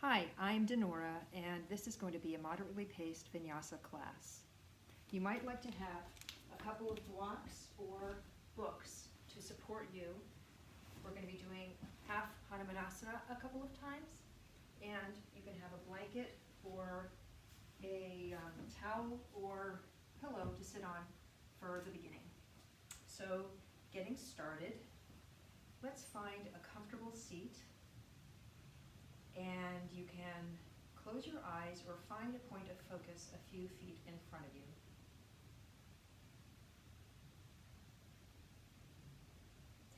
Hi, I'm Dinorah, and this is going to be a moderately paced vinyasa class. You might like to have a couple of blocks or books to support you. We're going to be doing half Hanumanasana a couple of times, and you can have a blanket or a towel or pillow to sit on for the beginning. So, getting started, let's find a comfortable seat. And you can close your eyes or find a point of focus a few feet in front of you.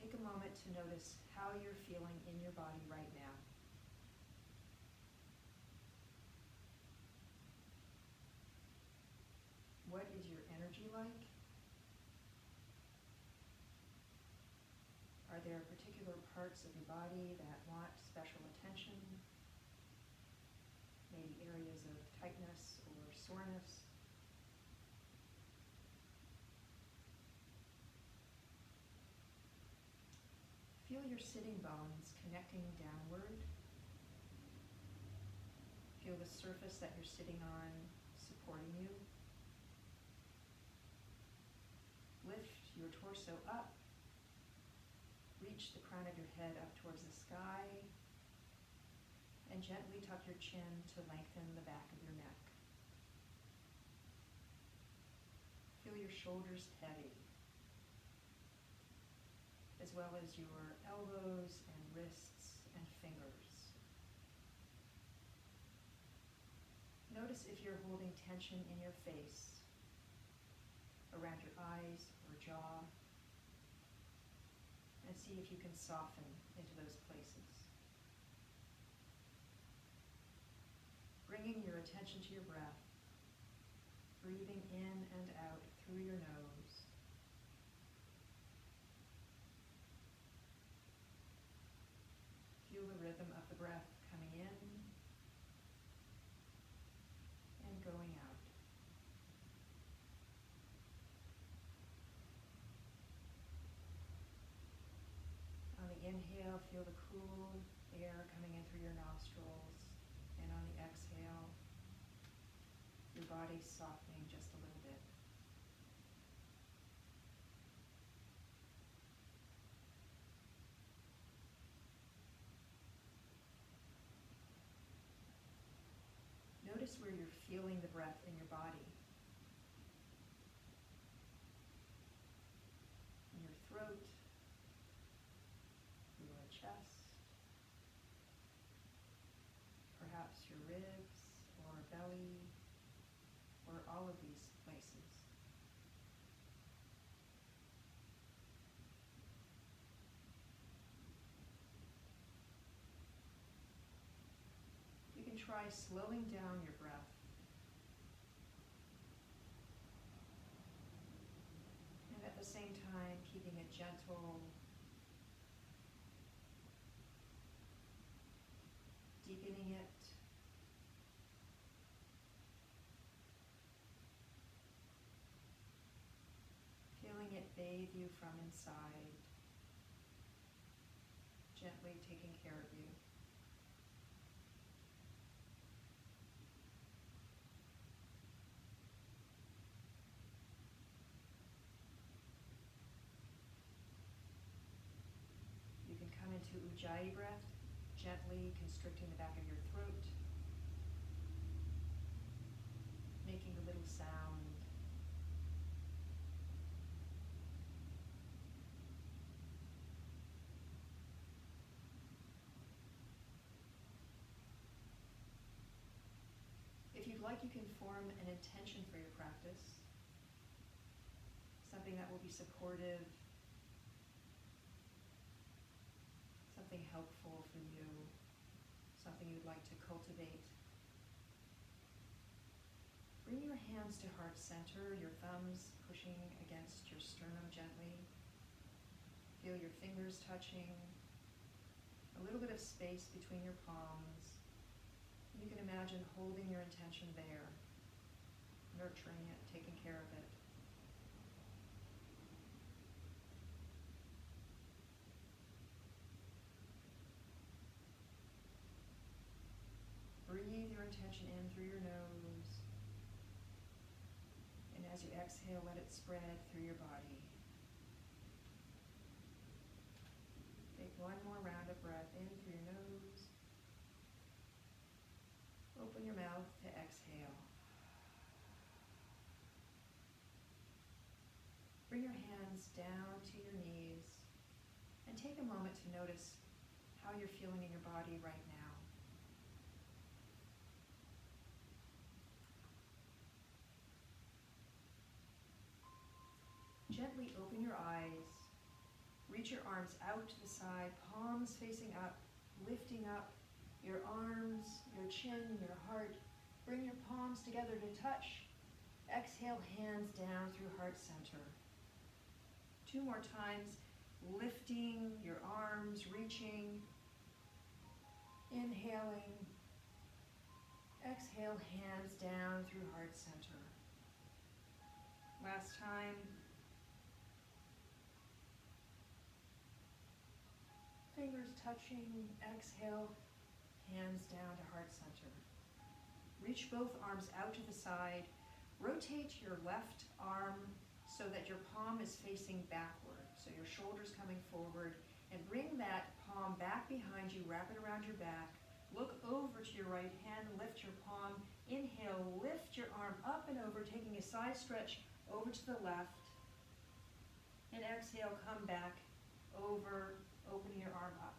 Take a moment to notice how you're feeling in your body right now. What is your energy like? Are there particular parts of your body that want special attention? Maybe areas of tightness or soreness? Feel your sitting bones connecting downward. Feel the surface that you're sitting on supporting you. Lift your torso up. Reach the crown of your head up towards the sky, and gently tuck your chin to lengthen the back of your neck. Feel your shoulders heavy, as well as your elbows and wrists and fingers. Notice if you're holding tension in your face, around your eyes or jaw, and see if you can soften into those places. Bringing your attention to your breath, breathing in and out through your nose. Feel the rhythm of the breath coming in and going out. On the inhale, feel the cool air coming in through your nostrils, and on the exhale, your body softening just a little bit. Notice where you're feeling the breath in your body. In your throat, your chest, perhaps your ribs or belly, or all of these places. You can try slowing down your breath. And at the same time, keeping it gentle, deepening it. Feeling it bathe you from inside, gently taking care of you. You can come into Ujjayi breath, gently constricting the back of your throat, making a little sound. If you'd like, you can form an intention for your practice, something that will be supportive, something helpful for you, something you'd like to cultivate. Bring your hands to heart center, your thumbs pushing against your sternum gently. Feel your fingers touching, a little bit of space between your palms. You can imagine holding your intention there, nurturing it, taking care of it. through your nose. And as you exhale, let it spread through your body. Take one more round of breath in through your nose. Open your mouth to exhale. Bring your hands down to your knees and take a moment to notice how you're feeling in your body right now. Gently open your eyes. Reach your arms out to the side, palms facing up, lifting up your arms, your chin, your heart. Bring your palms together to touch. Exhale, hands down through heart center. 2 more times, lifting your arms, reaching. Inhaling. Exhale, hands down through heart center. Last time. Fingers touching. Exhale, hands down to heart center. Reach both arms out to the side. Rotate your left arm so that your palm is facing backward. So your shoulders coming forward. And bring that palm back behind you. Wrap it around your back. Look over to your right hand. Lift your palm. Inhale, lift your arm up and over, taking a side stretch over to the left. And exhale, come back over, opening your arm up.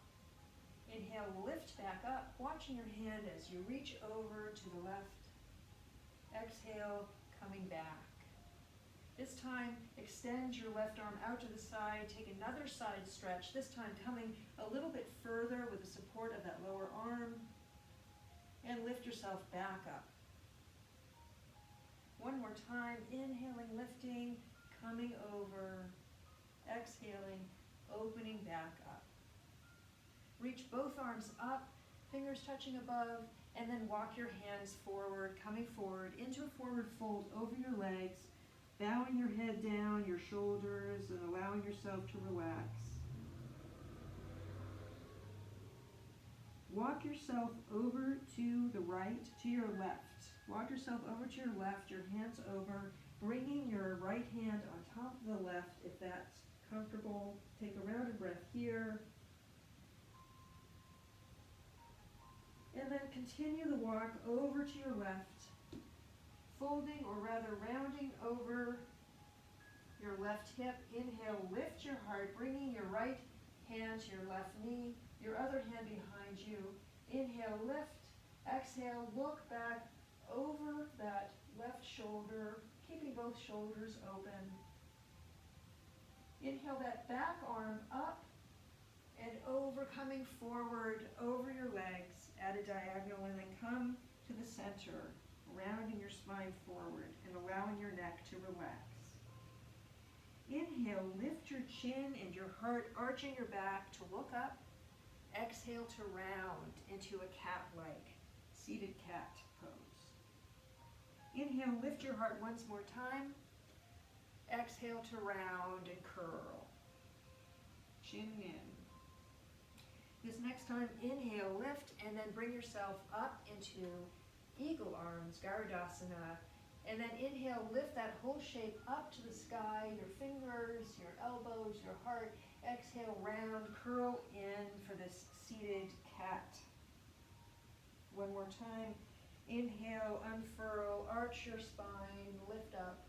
Inhale, lift back up, watching your hand as you reach over to the left. Exhale, coming back. This time, extend your left arm out to the side, take another side stretch, this time coming a little bit further with the support of that lower arm, and lift yourself back up. One more time, inhaling, lifting, coming over, exhaling, opening back up. Reach both arms up, fingers touching above, and then walk your hands forward, coming forward into a forward fold over your legs, bowing your head down, your shoulders, and allowing yourself to relax. Walk yourself over to the right, to your left. Walk yourself over to your left, your hands over, bringing your right hand on top of the left if that's comfortable. Take a round of breath here. And then continue the walk over to your left, folding or rather rounding over your left hip. Inhale, lift your heart, bringing your right hand to your left knee, your other hand behind you. Inhale, lift. Exhale, look back over that left shoulder, keeping both shoulders open. Inhale that back arm up and over, coming forward over your legs at a diagonal, and then come to the center, rounding your spine forward and allowing your neck to relax. Inhale, lift your chin and your heart, arching your back to look up. Exhale to round into a cat-like seated cat pose. Inhale, lift your heart once more time. Exhale to round and curl. Chin in. This next time, inhale, lift, and then bring yourself up into eagle arms, Garudasana. And then inhale, lift that whole shape up to the sky, your fingers, your elbows, your heart. Exhale, round, curl in for this seated cat. One more time. Inhale, unfurl, arch your spine, lift up.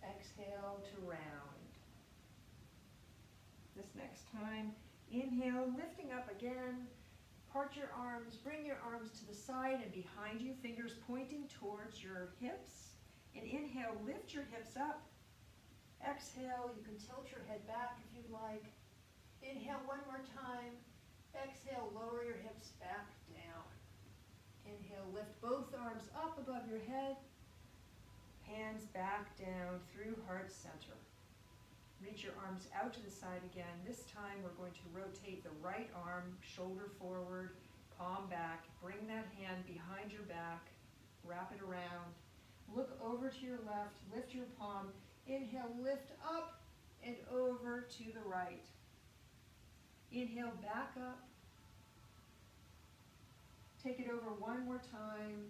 Exhale to round. This next time, inhale, lifting up again. Part your arms, bring your arms to the side and behind you, fingers pointing towards your hips. And inhale, lift your hips up. Exhale, you can tilt your head back if you'd like. Inhale one more time. Exhale, lower your hips back down. Inhale, lift both arms up above your head. Hands back down through heart center. Reach your arms out to the side again. This time we're going to rotate the right arm, shoulder forward, palm back. Bring that hand behind your back. Wrap it around. Look over to your left. Lift your palm. Inhale, lift up and over to the right. Inhale, back up. Take it over one more time,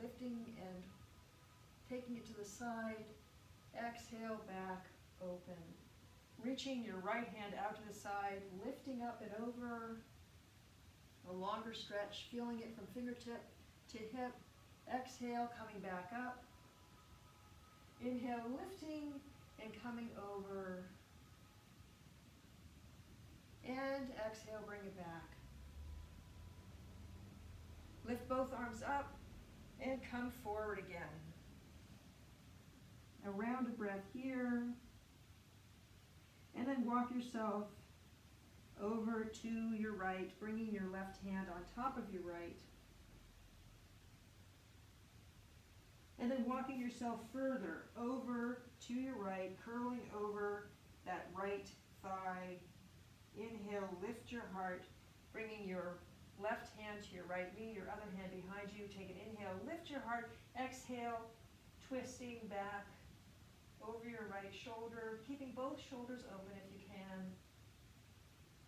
lifting and taking it to the side. Exhale, back, open. Reaching your right hand out to the side, lifting up and over. A longer stretch, feeling it from fingertip to hip. Exhale, coming back up. Inhale, lifting and coming over. And exhale, bring it back. Lift both arms up and come forward again. A round of breath here. And then walk yourself over to your right, bringing your left hand on top of your right. And then walking yourself further over to your right, curling over that right thigh. Inhale, lift your heart, bringing your left hand to your right knee, your other hand behind you. Take an inhale, lift your heart. Exhale, twisting back over your right shoulder, keeping both shoulders open if you can.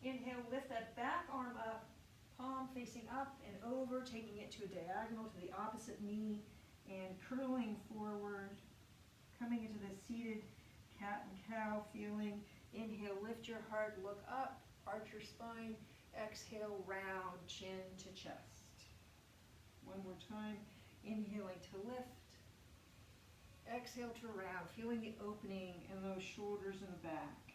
Inhale, lift that back arm up, palm facing up and over, taking it to a diagonal to the opposite knee and curling forward, coming into the seated cat and cow feeling. Inhale, lift your heart, look up, arch your spine. Exhale, round, chin to chest. One more time. Inhaling to lift. Exhale to round, feeling the opening in those shoulders and the back.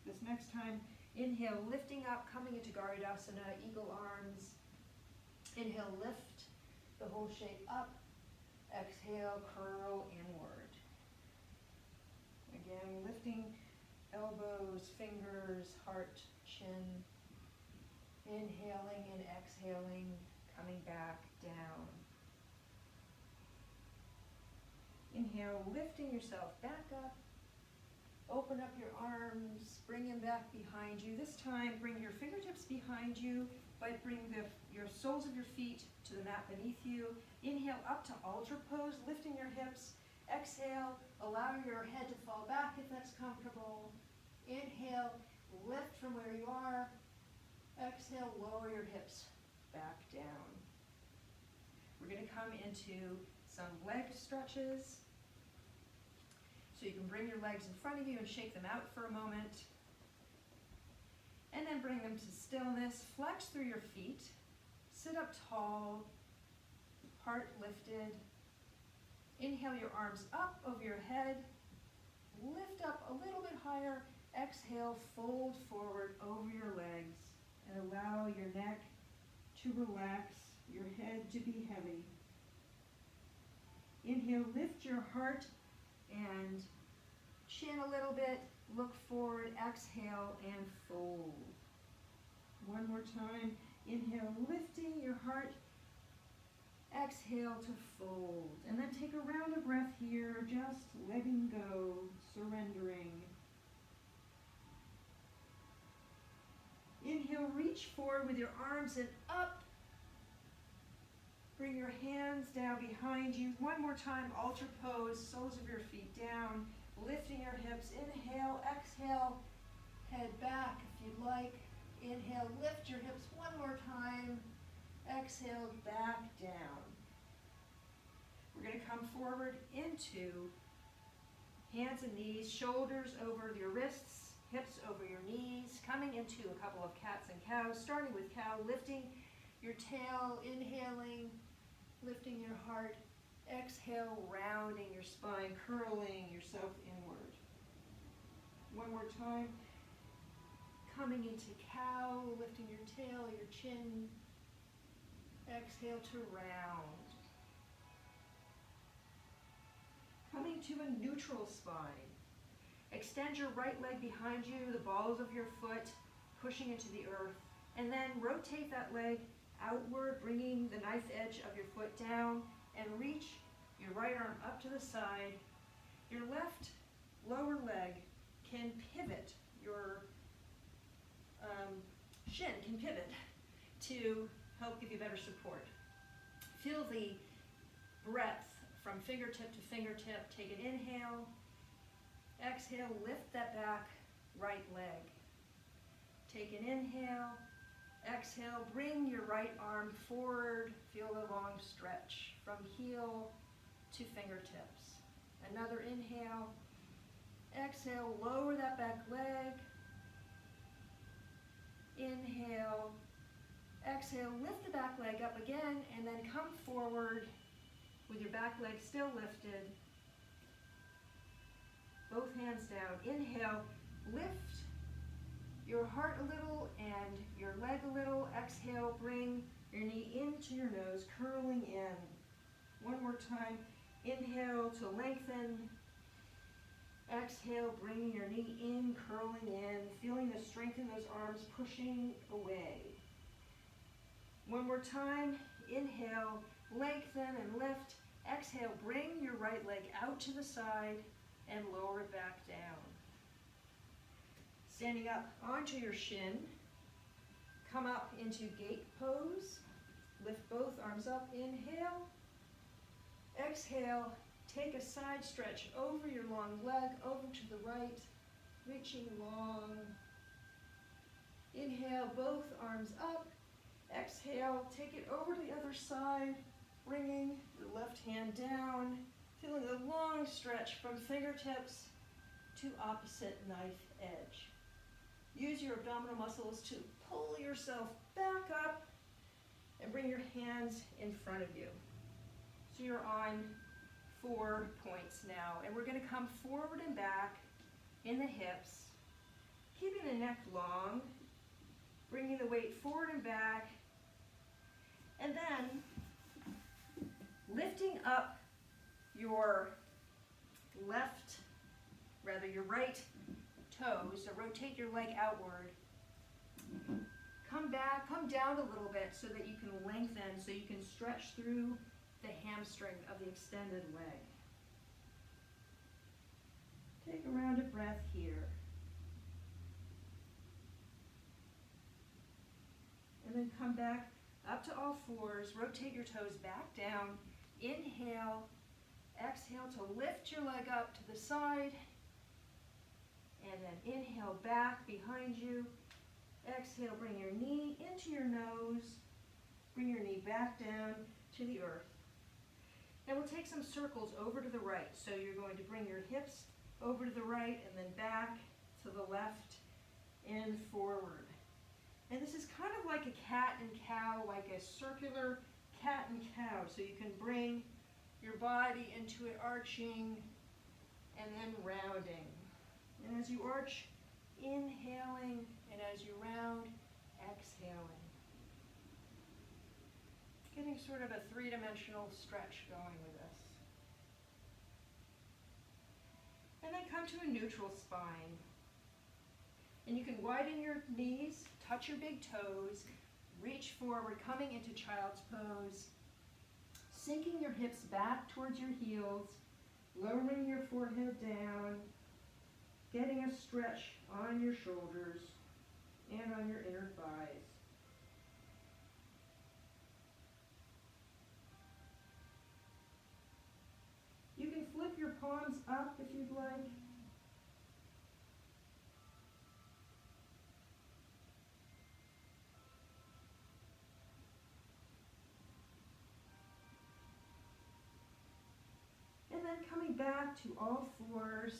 This next time, inhale, lifting up, coming into Garudasana, eagle arms. Inhale, lift the whole shape up. Exhale, curl inward. Again, lifting elbows, fingers, heart, chin. Inhaling and exhaling, coming back down. Inhale, lifting yourself back up. Open up your arms, bring them back behind you. This time, bring your fingertips behind you, but bring your soles of your feet to the mat beneath you. Inhale up to altar pose, lifting your hips. Exhale, allow your head to fall back if that's comfortable. Inhale, lift from where you are. Exhale, lower your hips back down. We're going to come into some leg stretches. So you can bring your legs in front of you and shake them out for a moment. And then bring them to stillness. Flex through your feet. Sit up tall, heart lifted. Inhale your arms up over your head. Lift up a little bit higher. Exhale, fold forward over your legs. And allow your neck to relax, your head to be heavy. Inhale, lift your heart and chin a little bit. Look forward, exhale, and fold. One more time. Inhale, lifting your heart. Exhale to fold. And then take a round of breath here, just letting go, surrendering. Inhale, reach forward with your arms and up. Bring your hands down behind you. One more time, altar pose, soles of your feet down, lifting your hips. Inhale, exhale, head back if you'd like. Inhale, lift your hips one more time. Exhale, back down. We're going to come forward into hands and knees, shoulders over your wrists, hips over your knees, coming into a couple of cats and cows, starting with cow, lifting your tail, inhaling, lifting your heart, exhale, rounding your spine, curling yourself inward. One more time, coming into cow, lifting your tail, your chin, exhale to round. Coming to a neutral spine. Extend your right leg behind you, the balls of your foot pushing into the earth, and then rotate that leg outward, bringing the knife edge of your foot down, and reach your right arm up to the side. Your left lower leg can pivot, your shin can pivot to help give you better support. Feel the breadth from fingertip to fingertip. Take an inhale. Exhale, lift that back right leg. Take an inhale. Exhale, bring your right arm forward. Feel a long stretch from heel to fingertips. Another inhale. Exhale, lower that back leg. Inhale. Exhale, lift the back leg up again, and then come forward with your back leg still lifted. Both hands down. Inhale, lift your heart a little and your leg a little. Exhale, bring your knee into your nose, curling in. One more time. Inhale to lengthen. Exhale, bringing your knee in, curling in, feeling the strength in those arms, pushing away. One more time. Inhale, lengthen and lift. Exhale, bring your right leg out to the side and lower it back down. Standing up onto your shin. Come up into gate pose. Lift both arms up. Inhale. Exhale. Take a side stretch over your long leg, over to the right, reaching long. Inhale, both arms up. Exhale, take it over to the other side, bringing your left hand down, feeling a long stretch from fingertips to opposite knife edge. Use your abdominal muscles to pull yourself back up and bring your hands in front of you. So you're on 4 points now, and we're going to come forward and back in the hips, keeping the neck long, bringing the weight forward and back, and then lifting up your your right toes, so rotate your leg outward. Come back, come down a little bit so that you can lengthen, so you can stretch through the hamstring of the extended leg. Take a round of breath here. And then come back up to all fours. Rotate your toes back down. Inhale. Exhale to lift your leg up to the side. And then inhale back behind you. Exhale, bring your knee into your nose. Bring your knee back down to the earth. And we'll take some circles over to the right. So you're going to bring your hips over to the right and then back to the left and forward. And this is kind of like a cat and cow, like a circular cat and cow. So you can bring your body into it, arching and then rounding. And as you arch, inhaling, and as you round, exhaling. Getting sort of a three-dimensional stretch going with this. And then come to a neutral spine. And you can widen your knees, touch your big toes, reach forward, coming into child's pose, sinking your hips back towards your heels, lowering your forehead down, getting a stretch on your shoulders and on your inner thighs. You can flip your palms up if you'd like. And then coming back to all fours,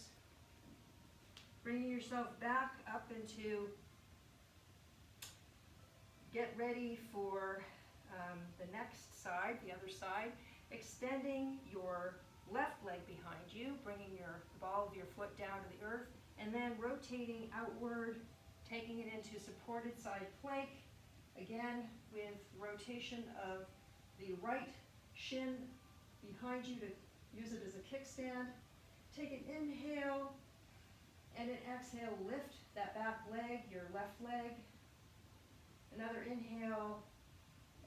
bringing yourself back up into, get ready for the next side, the other side, extending your left leg behind you, bringing the ball of your foot down to the earth, and then rotating outward, taking it into supported side plank, again with rotation of the right shin behind you to use it as a kickstand. Take an inhale, and an exhale, lift that back leg, your left leg. Another inhale,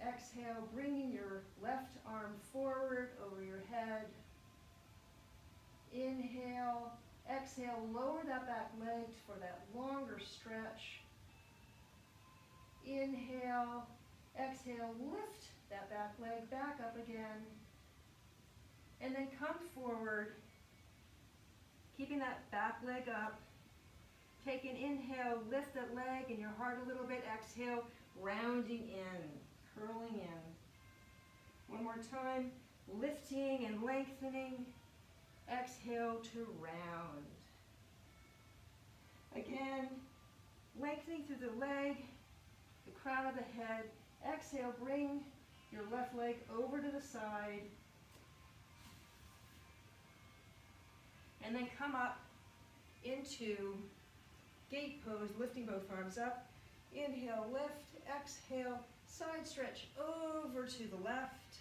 exhale, bringing your left arm forward over your head. Inhale, exhale, lower that back leg for that longer stretch. Inhale, exhale, lift that back leg back up again. And then come forward, keeping that back leg up. Take an inhale, lift that leg and your heart a little bit. Exhale, rounding in, curling in. One more time, lifting and lengthening. Exhale to round. Again, lengthening through the leg, the crown of the head. Exhale, bring your left leg over to the side. And then come up into gate pose, lifting both arms up. Inhale, lift. Exhale, side stretch over to the left.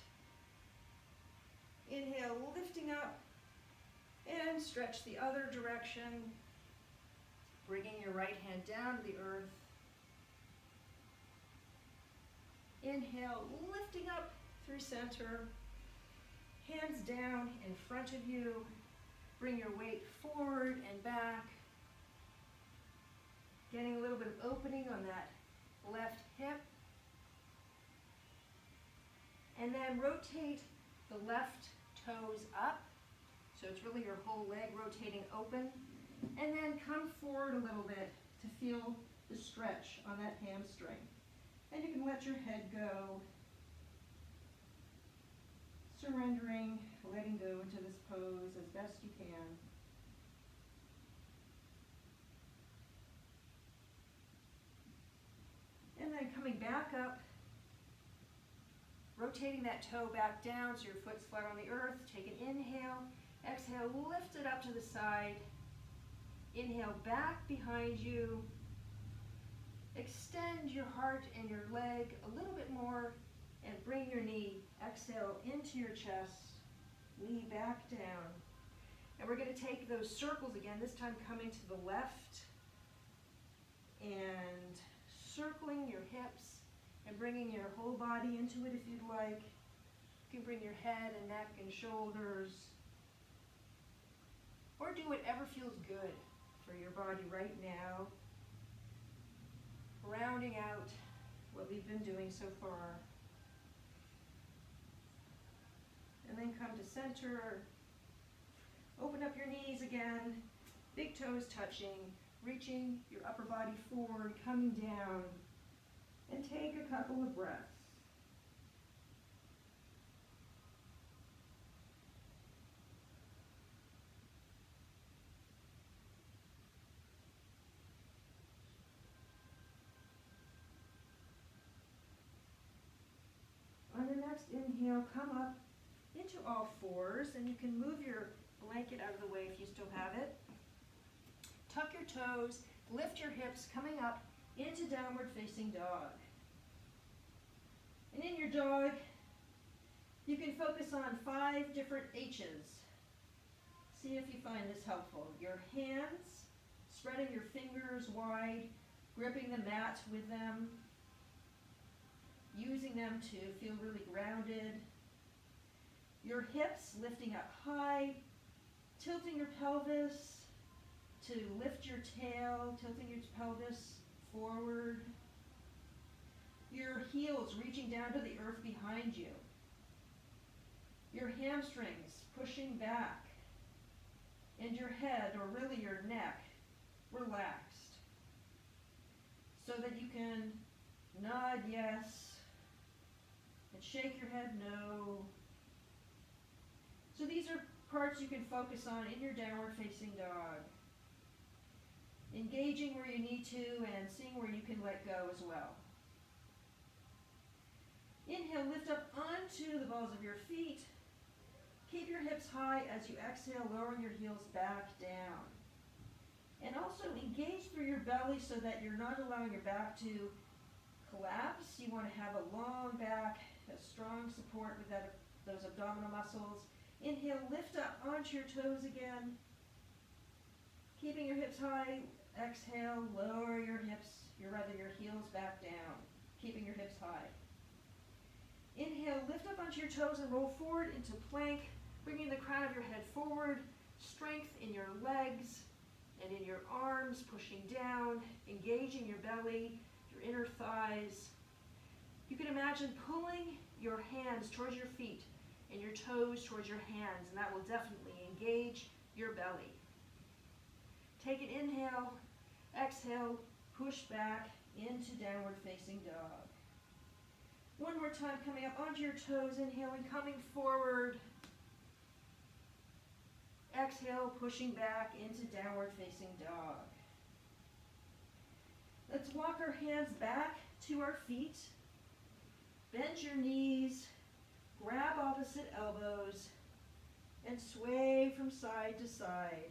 Inhale, lifting up. And stretch the other direction. Bringing your right hand down to the earth. Inhale, lifting up through center. Hands down in front of you. Bring your weight forward and back. Getting a little bit of opening on that left hip. And then rotate the left toes up. So it's really your whole leg rotating open. And then come forward a little bit to feel the stretch on that hamstring. And you can let your head go. Surrendering, letting go into this pose as best you can. And then coming back up, rotating that toe back down so your foot's flat on the earth. Take an inhale. Exhale, lift it up to the side. Inhale, back behind you. Extend your heart and your leg a little bit more and bring your knee, exhale, into your chest. Knee back down. And we're going to take those circles again, this time coming to the left and circling your hips and bringing your whole body into it if you'd like. You can bring your head and neck and shoulders, or do whatever feels good for your body right now. Rounding out what we've been doing so far. And then come to center. Open up your knees again. Big toes touching. Reaching your upper body forward, coming down. And take a couple of breaths. On the next inhale, come up into all fours, and you can move your blanket out of the way if you still have it. Tuck your toes, lift your hips, coming up into downward facing dog. And in your dog, you can focus on 5 different H's. See if you find this helpful. Your hands, spreading your fingers wide, gripping the mat with them, using them to feel really grounded. Your hips lifting up high, tilting your pelvis to lift your tail, tilting your pelvis forward. Your heels reaching down to the earth behind you. Your hamstrings pushing back. And your head, or really your neck, relaxed. So that you can nod yes, and shake your head no. So these are parts you can focus on in your downward facing dog. Engaging where you need to and seeing where you can let go as well. Inhale, lift up onto the balls of your feet. Keep your hips high as you exhale, lowering your heels back down. And also engage through your belly so that you're not allowing your back to collapse. You want to have a long back, a strong support with those abdominal muscles. Inhale, lift up onto your toes again. Keeping your hips high. Exhale, lower your heels back down. Keeping your hips high. Inhale, lift up onto your toes and roll forward into plank, bringing the crown of your head forward. Strength in your legs and in your arms, pushing down, engaging your belly, your inner thighs. You can imagine pulling your hands towards your feet and your toes towards your hands, and that will definitely engage your belly. Take an inhale, exhale, push back, into downward facing dog. One more time, coming up onto your toes, inhaling, coming forward. Exhale, pushing back into downward facing dog. Let's walk our hands back to our feet. Bend your knees, grab opposite elbows, and sway from side to side.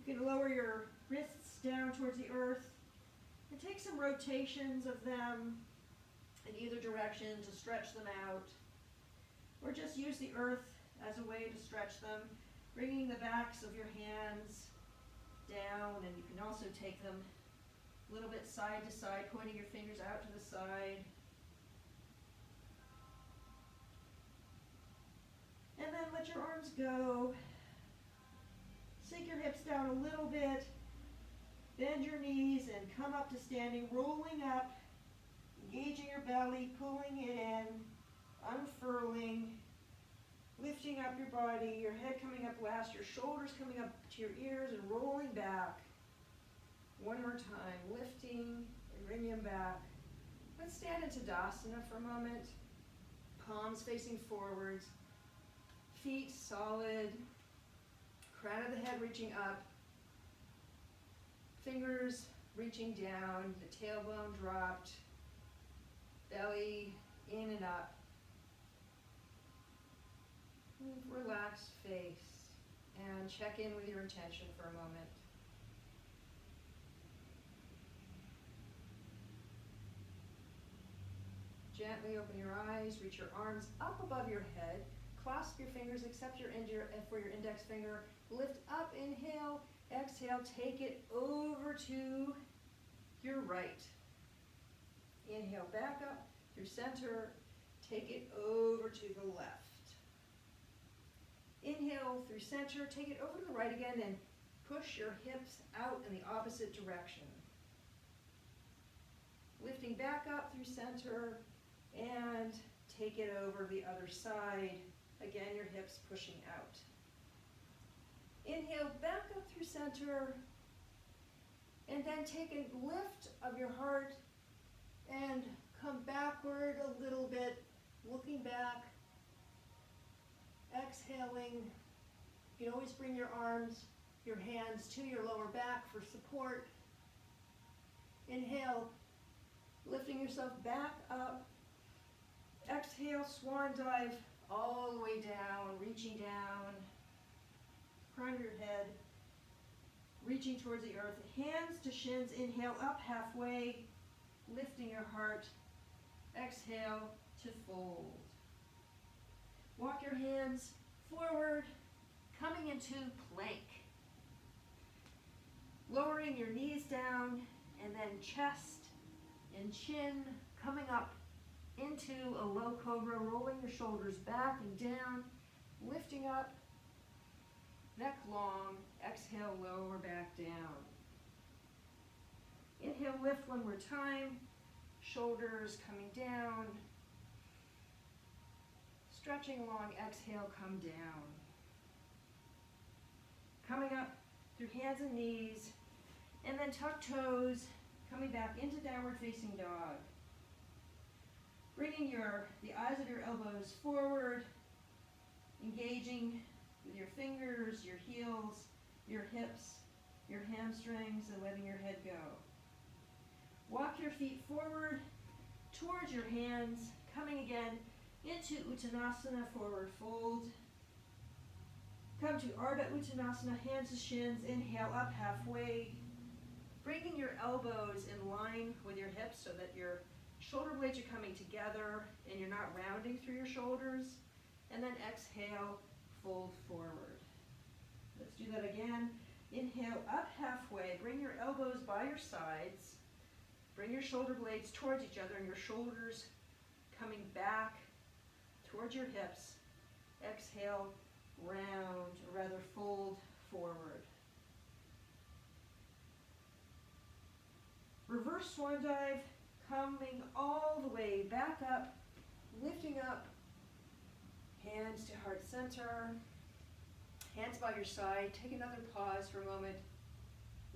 You can lower your wrists down towards the earth and take some rotations of them in either direction to stretch them out, or just use the earth as a way to stretch them, bringing the backs of your hands down, and you can also take them a little bit side to side, pointing your fingers out to the side. And then let your arms go. Sink your hips down a little bit. Bend your knees and come up to standing, rolling up, engaging your belly, pulling it in, unfurling, lifting up your body, your head coming up last, your shoulders coming up to your ears and rolling back. One more time, lifting and bringing them back. Let's stand into Tadasana for a moment. Palms facing forwards, feet solid, crown of the head reaching up, fingers reaching down, the tailbone dropped, belly in and up. Relaxed face, and check in with your intention for a moment. Gently open your eyes, reach your arms up above your head, clasp your fingers, accept for your index finger, lift up, inhale, exhale, take it over to your right. Inhale, back up through center, take it over to the left. Inhale through center, take it over to the right again, and push your hips out in the opposite direction. Lifting back up through center, and take it over the other side. Again, your hips pushing out. Inhale, back up through center, and then take a lift of your heart and come backward a little bit, looking back. Exhaling, you can always bring your arms, your hands to your lower back for support. Inhale, lifting yourself back up. Exhale, swan dive all the way down, reaching down, crown of your head, reaching towards the earth. Hands to shins, inhale up halfway, lifting your heart. Exhale to fold. Walk your hands forward, coming into plank. Lowering your knees down, and then chest and chin coming up into a low cobra, rolling your shoulders back and down, lifting up, neck long, exhale, lower back down. Inhale, lift one more time, shoulders coming down, stretching long, exhale, come down. Coming up through hands and knees, and then tuck toes, coming back into downward facing dog. Bringing the eyes of your elbows forward, engaging with your fingers, your heels, your hips, your hamstrings, and letting your head go. Walk your feet forward towards your hands, coming again into Uttanasana, forward fold. Come to Ardha Uttanasana, hands to shins, inhale up halfway. Bringing your elbows in line with your hips so that your shoulder blades are coming together and you're not rounding through your shoulders. And then exhale, fold forward. Let's do that again. Inhale up halfway, bring your elbows by your sides. Bring your shoulder blades towards each other and your shoulders coming back towards your hips. Exhale, round, or rather fold forward. Reverse swan dive, coming all the way back up, lifting up, Hands to heart center. Hands by your side. Take another pause for a moment.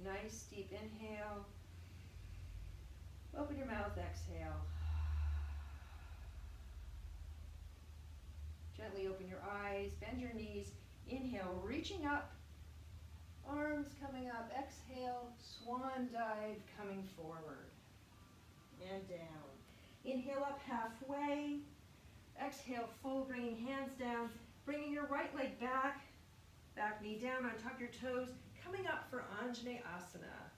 Nice deep inhale. Open your mouth, exhale. Gently open your eyes, bend your knees. Inhale, reaching up. Arms coming up. Exhale, swan dive coming forward. And down. Inhale up halfway. Exhale, full, bringing hands down. Bringing your right leg back. Back knee down, untuck your toes. Coming up for Anjaneyasana.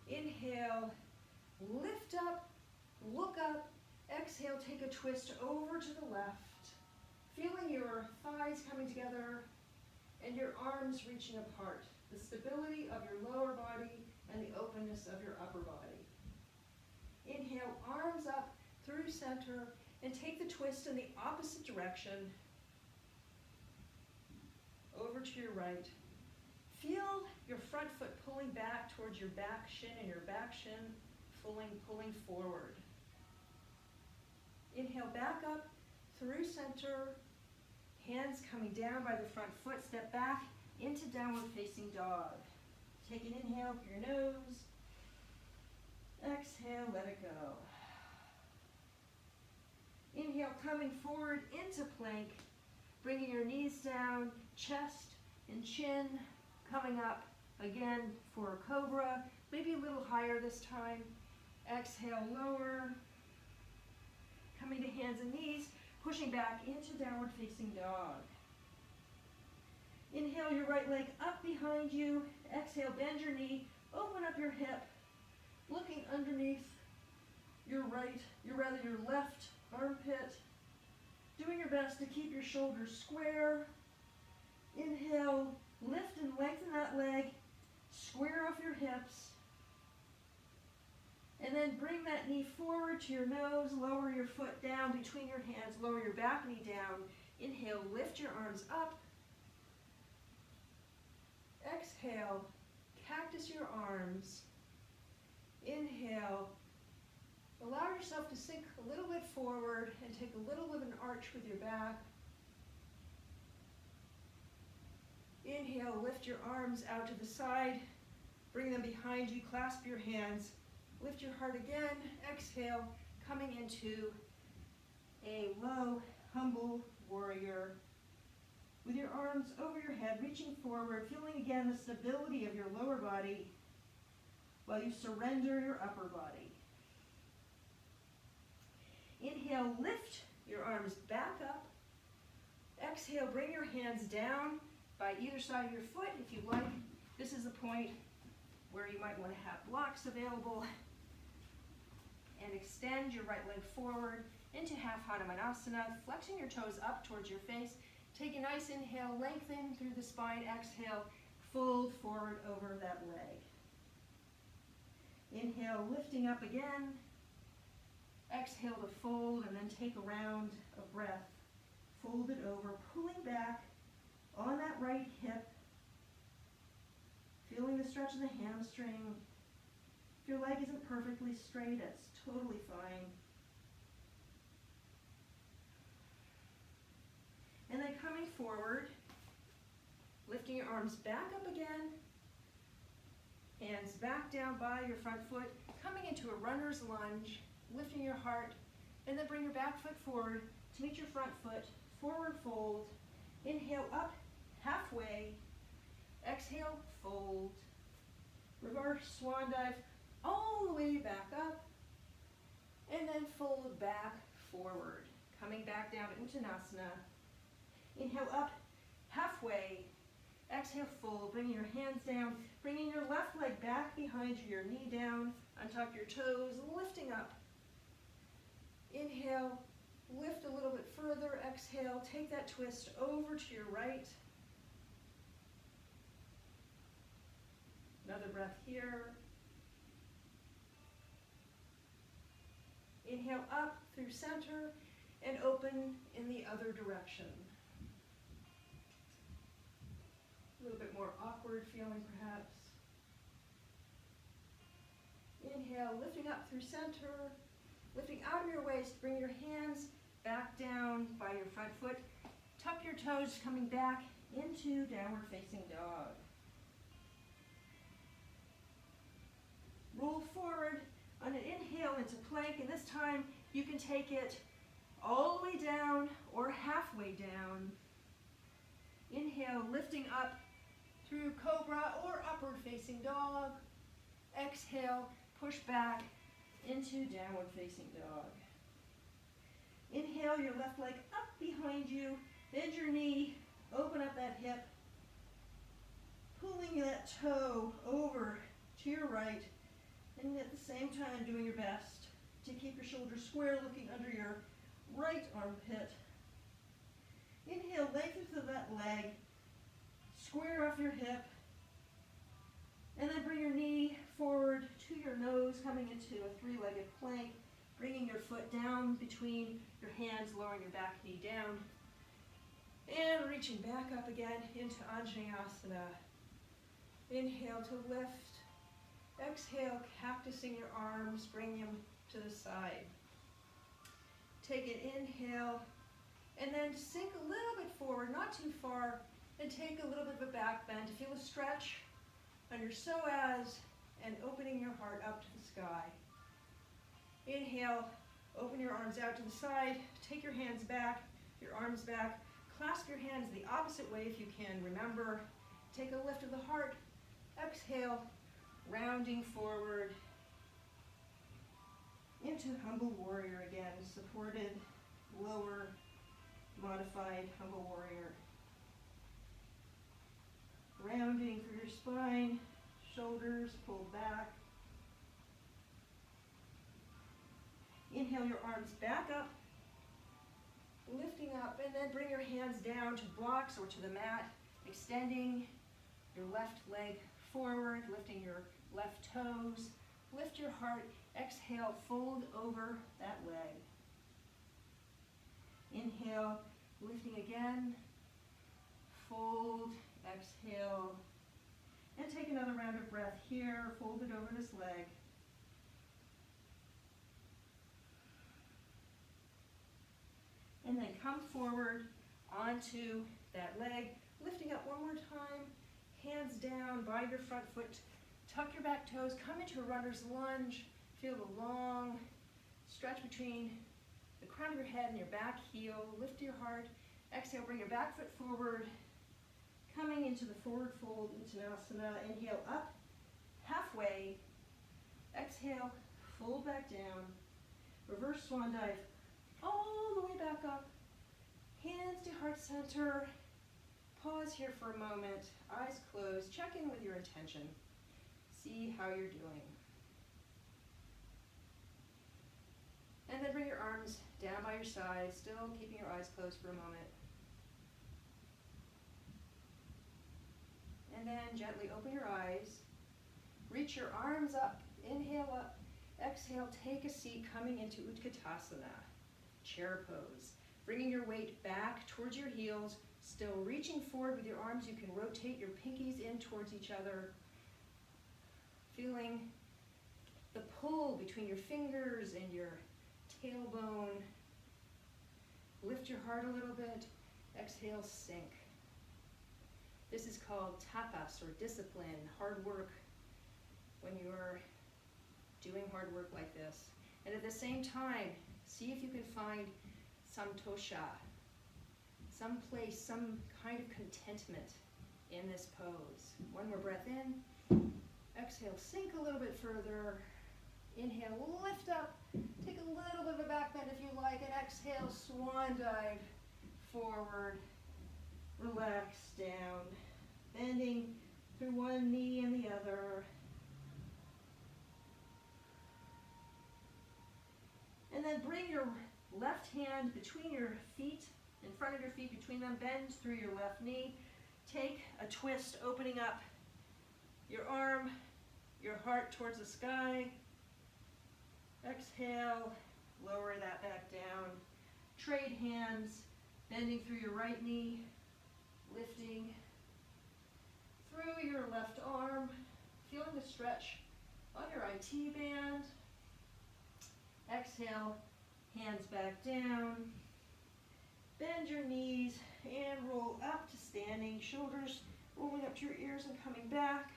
Inhale, lift up, look up. Exhale, take a twist over to the left. Feeling your thighs coming together and your arms reaching apart. The stability of your lower body and the openness of your upper body. Inhale, arms up through center and take the twist in the opposite direction. Over to your right. Feel your front foot pulling back towards your back shin and your back shin pulling forward. Inhale, back up through center. Hands coming down by the front foot. Step back into downward facing dog. Take an inhale through your nose. Exhale, let it go. Inhale, coming forward into plank. Bringing your knees down, chest and chin coming up again for a cobra. Maybe a little higher this time. Exhale, lower. Coming to hands and knees. Pushing back into downward facing dog. Inhale your right leg up behind you. Exhale, bend your knee, open up your hip, looking underneath your left armpit. Doing your best to keep your shoulders square. Inhale, lift and lengthen that leg, square off your hips. And then bring that knee forward to your nose, lower your foot down between your hands, lower your back knee down. Inhale, lift your arms up. Exhale, cactus your arms. Inhale, allow yourself to sink a little bit forward and take a little of an arch with your back. Inhale, lift your arms out to the side. Bring them behind you, clasp your hands. Lift your heart again. Exhale, coming into a low, humble warrior. With your arms over your head, reaching forward, feeling again the stability of your lower body while you surrender your upper body. Inhale, lift your arms back up. Exhale, bring your hands down by either side of your foot if you like. This is a point where you might want to have blocks available. And extend your right leg forward into half Hanumanasana, flexing your toes up towards your face. Take a nice inhale, lengthen through the spine. Exhale, fold forward over that leg. Inhale, lifting up again. Exhale to fold and then take a round of breath. Fold it over, pulling back on that right hip. Feeling the stretch of the hamstring. If your leg isn't perfectly straight, it's totally fine. And then coming forward, lifting your arms back up again, hands back down by your front foot, coming into a runner's lunge, lifting your heart, and then bring your back foot forward to meet your front foot, forward fold. Inhale up, halfway. Exhale, fold. Reverse swan dive, all the way back up, and then fold back forward. Coming back down to Uttanasana. Inhale up, halfway. Exhale, fold. Bringing your hands down. Bringing your left leg back behind you, your knee down. Untuck your toes, lifting up. Inhale, lift a little bit further. Exhale, take that twist over to your right. Another breath here. Inhale up through center and open in the other direction. A little bit more awkward feeling perhaps. Inhale, lifting up through center, lifting out of your waist, bring your hands back down by your front foot. Tuck your toes coming back into downward facing dog. Roll forward on an inhale into plank, and this time you can take it all the way down or halfway down. Inhale, lifting up through cobra or upward facing dog. Exhale, push back into downward facing dog. Inhale, your left leg up behind you, bend your knee, open up that hip, pulling that toe over to your right, and at the same time doing your best to keep your shoulders square, looking under your right armpit. Inhale, lengthen through that leg, square off your hip, and then bring your knee forward to your nose, coming into a three-legged plank, bringing your foot down between your hands, lowering your back knee down, and reaching back up again into Anjaneyasana. Inhale to lift. Exhale, cactusing your arms, bring them to the side. Take an inhale, and then sink a little bit forward, not too far, and take a little bit of a back bend to feel a stretch on your psoas and opening your heart up to the sky. Inhale, open your arms out to the side, take your hands back, your arms back, clasp your hands the opposite way if you can. Remember, take a lift of the heart. Exhale, rounding forward into humble warrior again, supported, lower, modified humble warrior. Rounding through your spine, shoulders pulled back. Inhale your arms back up, lifting up, and then bring your hands down to blocks or to the mat, extending your left leg forward, lifting your left toes, lift your heart, exhale, fold over that leg. Inhale, lifting again, fold, exhale, and take another round of breath here, fold it over this leg. And then come forward onto that leg, lifting up one more time, hands down by your front foot, tuck your back toes, come into a runner's lunge, feel the long stretch between the crown of your head and your back heel, lift your heart, exhale, bring your back foot forward, coming into the forward fold, Uttanasana, inhale up, halfway, exhale, fold back down, reverse swan dive, all the way back up, hands to heart center, pause here for a moment, eyes closed, check in with your intention, see how you're doing. And then bring your arms down by your side, still keeping your eyes closed for a moment. And then gently open your eyes, reach your arms up, inhale up, exhale, take a seat, coming into Utkatasana, chair pose. Bringing your weight back towards your heels, still reaching forward with your arms. You can rotate your pinkies in towards each other, feeling the pull between your fingers and your tailbone. Lift your heart a little bit, exhale, sink. This is called tapas, or discipline, hard work, when you're doing hard work like this. And at the same time, see if you can find santosha, some place, some kind of contentment in this pose. One more breath in, exhale, sink a little bit further, inhale, lift up, take a little bit of a back bend if you like, and exhale, swan dive forward, relax down, bending through one knee and the other. And then bring your left hand between your feet, in front of your feet, between them, bend through your left knee. Take a twist, opening up your arm, your heart towards the sky. Exhale, lower that back down. Trade hands, bending through your right knee, lifting through your left arm, feeling the stretch on your IT band. Exhale, hands back down. Bend your knees and roll up to standing, shoulders rolling up to your ears and coming back.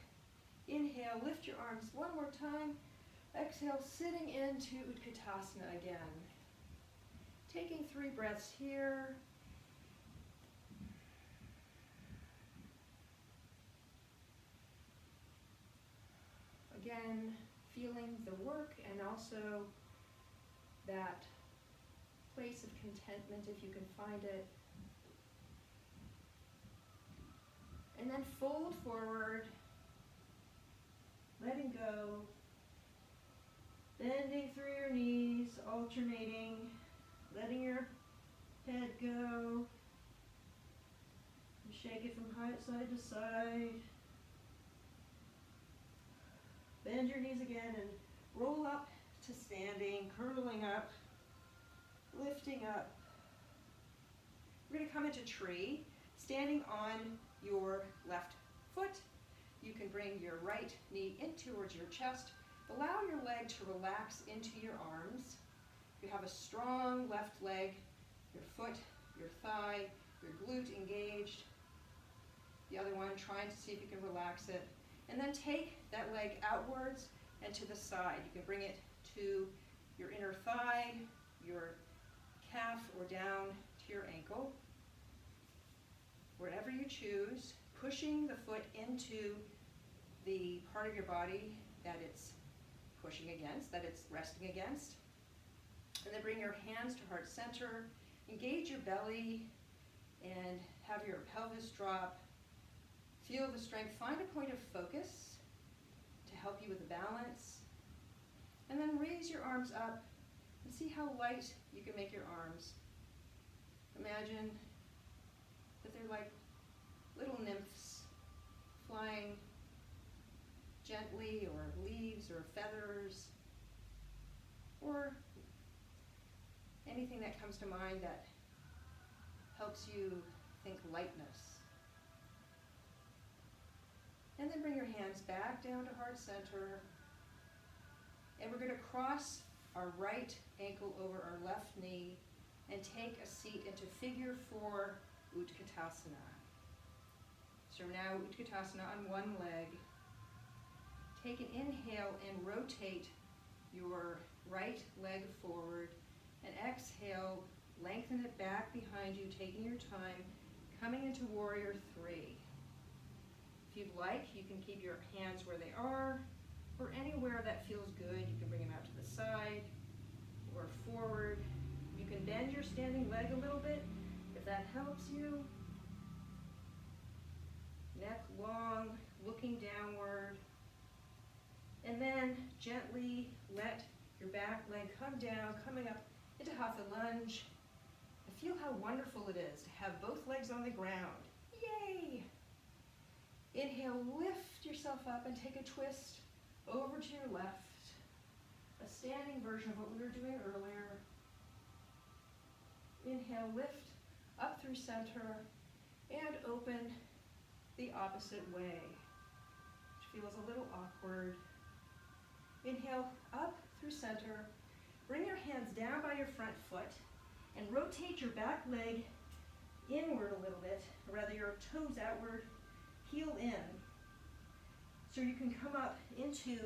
Inhale, lift your arms one more time. Exhale, sitting into Utkatasana again. Taking 3 breaths here. Again, feeling the work and also that place of contentment if you can find it. And then fold forward, letting go, bending through your knees, alternating, letting your head go. You shake it from side to side. Bend your knees again and roll up to standing, curling up, lifting up. We're going to come into tree, standing on your left foot. You can bring your right knee in towards your chest. Allow your leg to relax into your arms. You have a strong left leg, your foot, your thigh, your glute engaged. The other one, trying to see if you can relax it. And then take that leg outwards and to the side. You can bring it to your inner thigh, your calf, or down to your ankle. Wherever you choose, pushing the foot into the part of your body that it's pushing against, that it's resting against. And then bring your hands to heart center, engage your belly, and have your pelvis drop. Feel the strength, find a point of focus to help you with the balance. And then raise your arms up and see how light you can make your arms. Imagine that they're like little nymphs flying gently, or leaves, or feathers, or anything that comes to mind that helps you think lightness. And then bring your hands back down to heart center. And we're going to cross our right ankle over our left knee and take a seat into figure 4 Utkatasana. So now Utkatasana on one leg. Take an inhale and rotate your right leg forward. And exhale, lengthen it back behind you, taking your time, coming into Warrior 3. If you'd like, you can keep your hands where they are, or anywhere that feels good. You can bring them out to the side or forward. You can bend your standing leg a little bit if that helps you. Neck long, looking downward. And then gently let your back leg come down, coming up into Hatha Lunge. And feel how wonderful it is to have both legs on the ground. Yay! Inhale, lift yourself up and take a twist over to your left. A standing version of what we were doing earlier. Inhale, lift up through center and open the opposite way, which feels a little awkward. Inhale, up through center. Bring your hands down by your front foot and rotate your back leg inward a little bit, or rather your toes outward, heel in. So you can come up into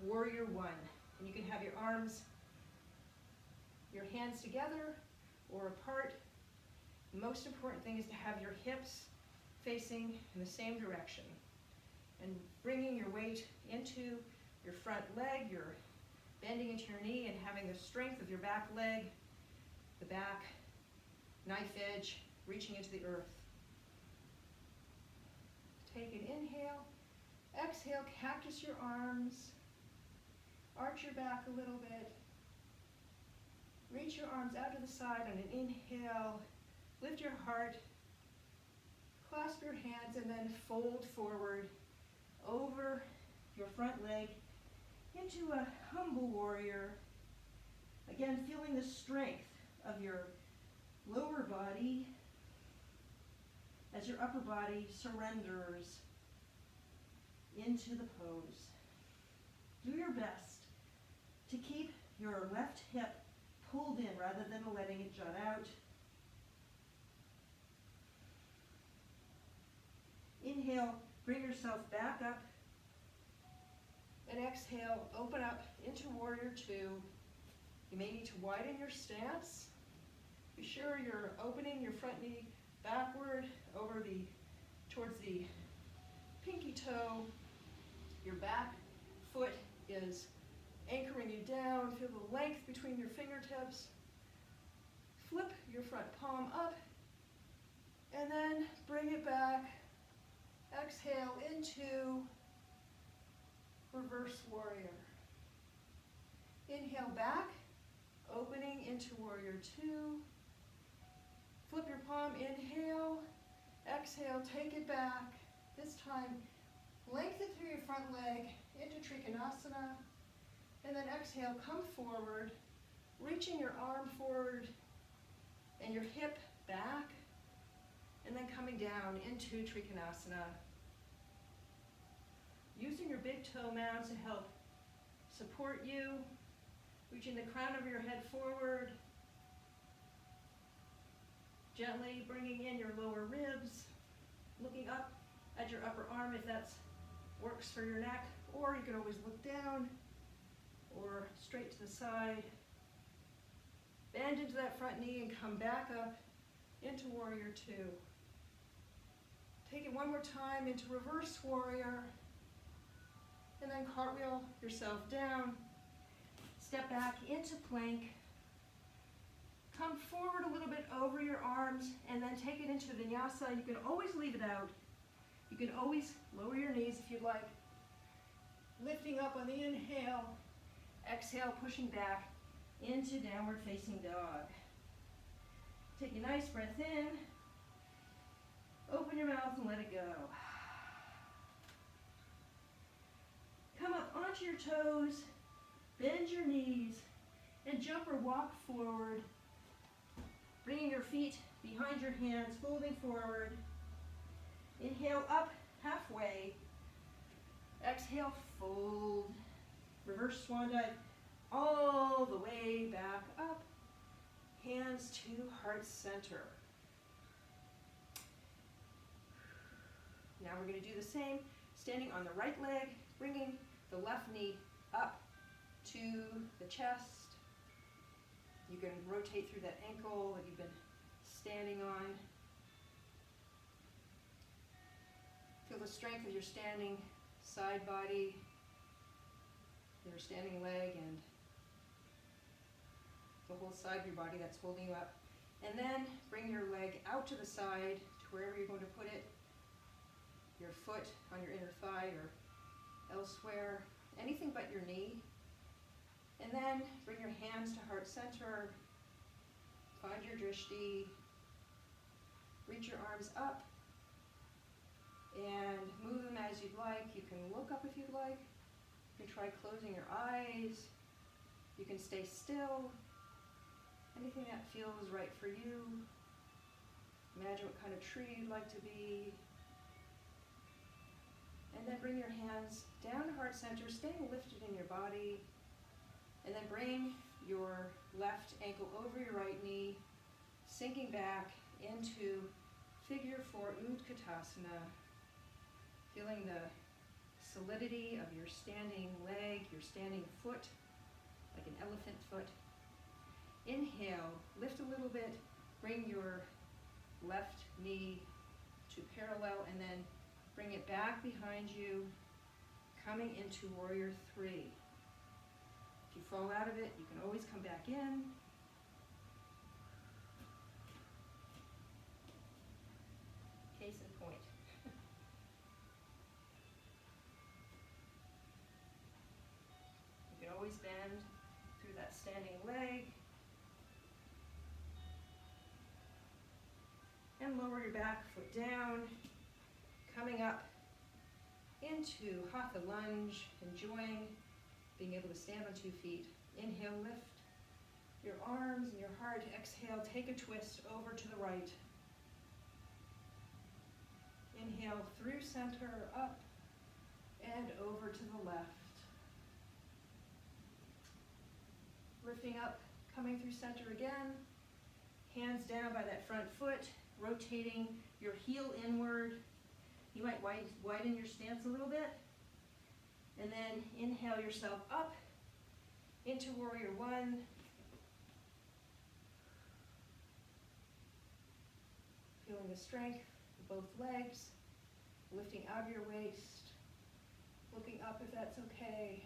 Warrior 1. And you can have your arms, your hands together or apart. The most important thing is to have your hips facing in the same direction. And bringing your weight into your front leg, you're bending into your knee and having the strength of your back leg, the back knife edge reaching into the earth. Take an inhale, exhale, cactus your arms, arch your back a little bit, reach your arms out to the side on an inhale, lift your heart, clasp your hands, and then fold forward over your front leg into a humble warrior. Again, feeling the strength of your lower body as your upper body surrenders into the pose. Do your best to keep your left hip pulled in rather than letting it jut out. Inhale, bring yourself back up. And exhale, open up into warrior two. You may need to widen your stance. Be sure you're opening your front knee backward towards the pinky toe. Your back foot is anchoring you down. Feel the length between your fingertips. Flip your front palm up and then bring it back. Exhale into reverse warrior. Inhale back, opening into warrior two. Flip your palm, inhale, exhale, take it back. This time, lengthen through your front leg into Trikonasana. And then exhale, come forward, reaching your arm forward and your hip back. And then coming down into Trikonasana. Using your big toe mounds to help support you. Reaching the crown of your head forward. Gently bringing in your lower ribs. Looking up at your upper arm if that works for your neck. Or you can always look down or straight to the side. Bend into that front knee and come back up into warrior two. Take it one more time into reverse warrior. And then cartwheel yourself down. Step back into plank. Come forward a little bit over your arms and then take it into vinyasa. You can always leave it out. You can always lower your knees if you'd like. Lifting up on the inhale. Exhale, pushing back into downward facing dog. Take a nice breath in. Open your mouth and let it go. Come up onto your toes, bend your knees, and jump or walk forward. Bringing your feet behind your hands, folding forward. Inhale up halfway. Exhale, fold. Reverse swan dive all the way back up. Hands to heart center. Now we're going to do the same. Standing on the right leg, bringing the left knee up to the chest. You can rotate through that ankle that you've been standing on. Feel the strength of your standing side body, your standing leg, and the whole side of your body that's holding you up. And then bring your leg out to the side to wherever you're going to put it. Your foot on your inner thigh or elsewhere, anything but your knee. And then bring your hands to heart center. Find your drishti. Reach your arms up and move them as you'd like. You can look up if you'd like. You can try closing your eyes. You can stay still. Anything that feels right for you. Imagine what kind of tree you'd like to be. And then bring your hands down to heart center, staying lifted in your body. And then bring your left ankle over your right knee, sinking back into figure four Utkatasana. Feeling the solidity of your standing leg, your standing foot, like an elephant foot. Inhale, lift a little bit, bring your left knee to parallel, and then bring it back behind you, coming into warrior three. If you fall out of it, you can always come back in. Case in point. You can always bend through that standing leg. And lower your back foot down. Coming up into Hatha lunge, enjoying being able to stand on 2 feet. Inhale, lift your arms and your heart. Exhale, take a twist over to the right. Inhale through center, up and over to the left. Lifting up, coming through center again. Hands down by that front foot, rotating your heel inward. You might widen your stance a little bit. And then inhale yourself up into warrior one. Feeling the strength of both legs, lifting out of your waist, looking up if that's okay.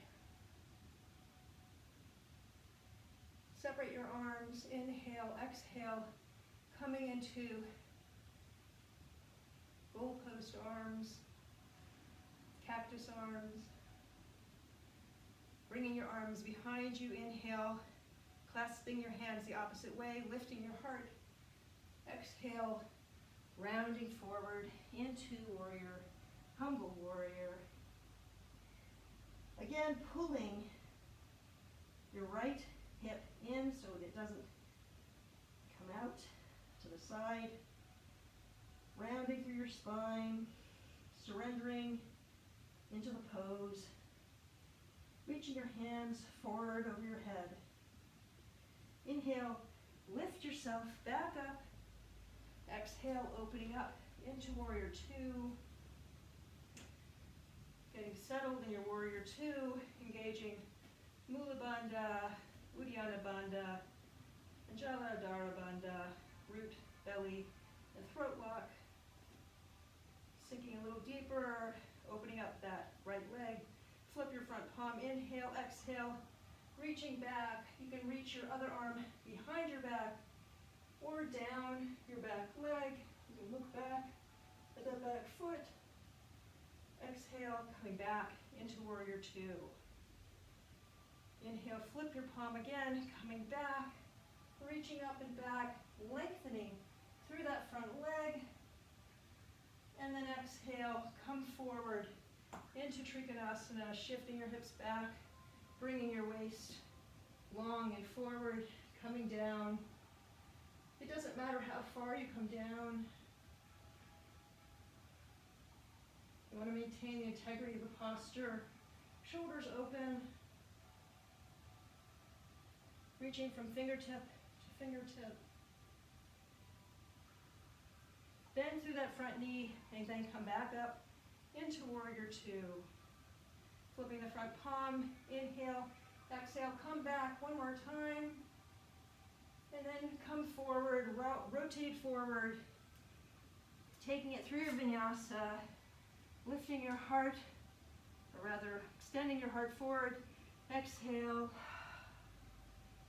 Separate your arms, inhale, exhale, coming into goalpost arms, cactus arms. Bringing your arms behind you, inhale, clasping your hands the opposite way, lifting your heart. Exhale, rounding forward into warrior, humble warrior. Again, pulling your right hip in so that it doesn't come out to the side. Rounding through your spine, surrendering into the pose. Reaching your hands forward over your head. Inhale, lift yourself back up. Exhale, opening up into warrior two. Getting settled in your warrior two, engaging Mula Bandha, Uddiyana Bandha, Jaladhara Bandha, root, belly, and throat lock. Sinking a little deeper, opening up that right leg. Flip your front palm, inhale, exhale, reaching back. You can reach your other arm behind your back or down your back leg. You can look back at that back foot. Exhale, coming back into warrior two. Inhale, flip your palm again, coming back, reaching up and back, lengthening through that front leg. And then exhale, come forward into Trikonasana, shifting your hips back, bringing your waist long and forward, coming down. It doesn't matter how far you come down. You want to maintain the integrity of the posture. Shoulders open. Reaching from fingertip to fingertip. Bend through that front knee and then come back up into warrior two. Flipping the front palm, inhale, exhale, come back one more time. And then come forward, rotate forward. Taking it through your vinyasa, lifting your heart, or rather extending your heart forward. Exhale,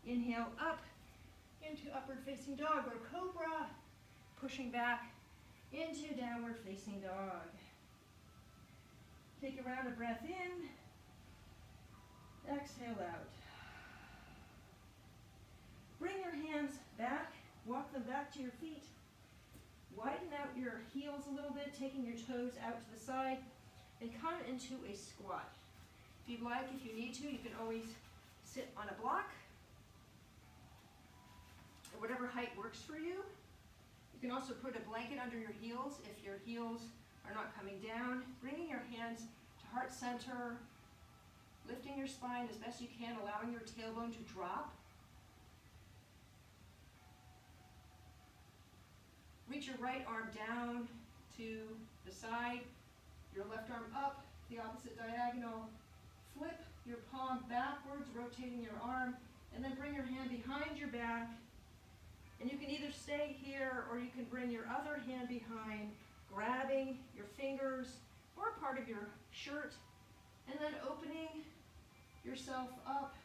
inhale up into upward facing dog or cobra, pushing back into downward facing dog. Take a round of breath in, exhale out. Bring your hands back, walk them back to your feet. Widen out your heels a little bit, taking your toes out to the side, and come into a squat. If you'd like, if you need to, you can always sit on a block, or whatever height works for you. You can also put a blanket under your heels if your heels are not coming down. Bringing your hands to heart center, lifting your spine as best you can, allowing your tailbone to drop. Reach your right arm down to the side, your left arm up, the opposite diagonal. Flip your palm backwards, rotating your arm, and then bring your hand behind your back. And you can either stay here or you can bring your other hand behind, grabbing your fingers or part of your shirt, and then opening yourself up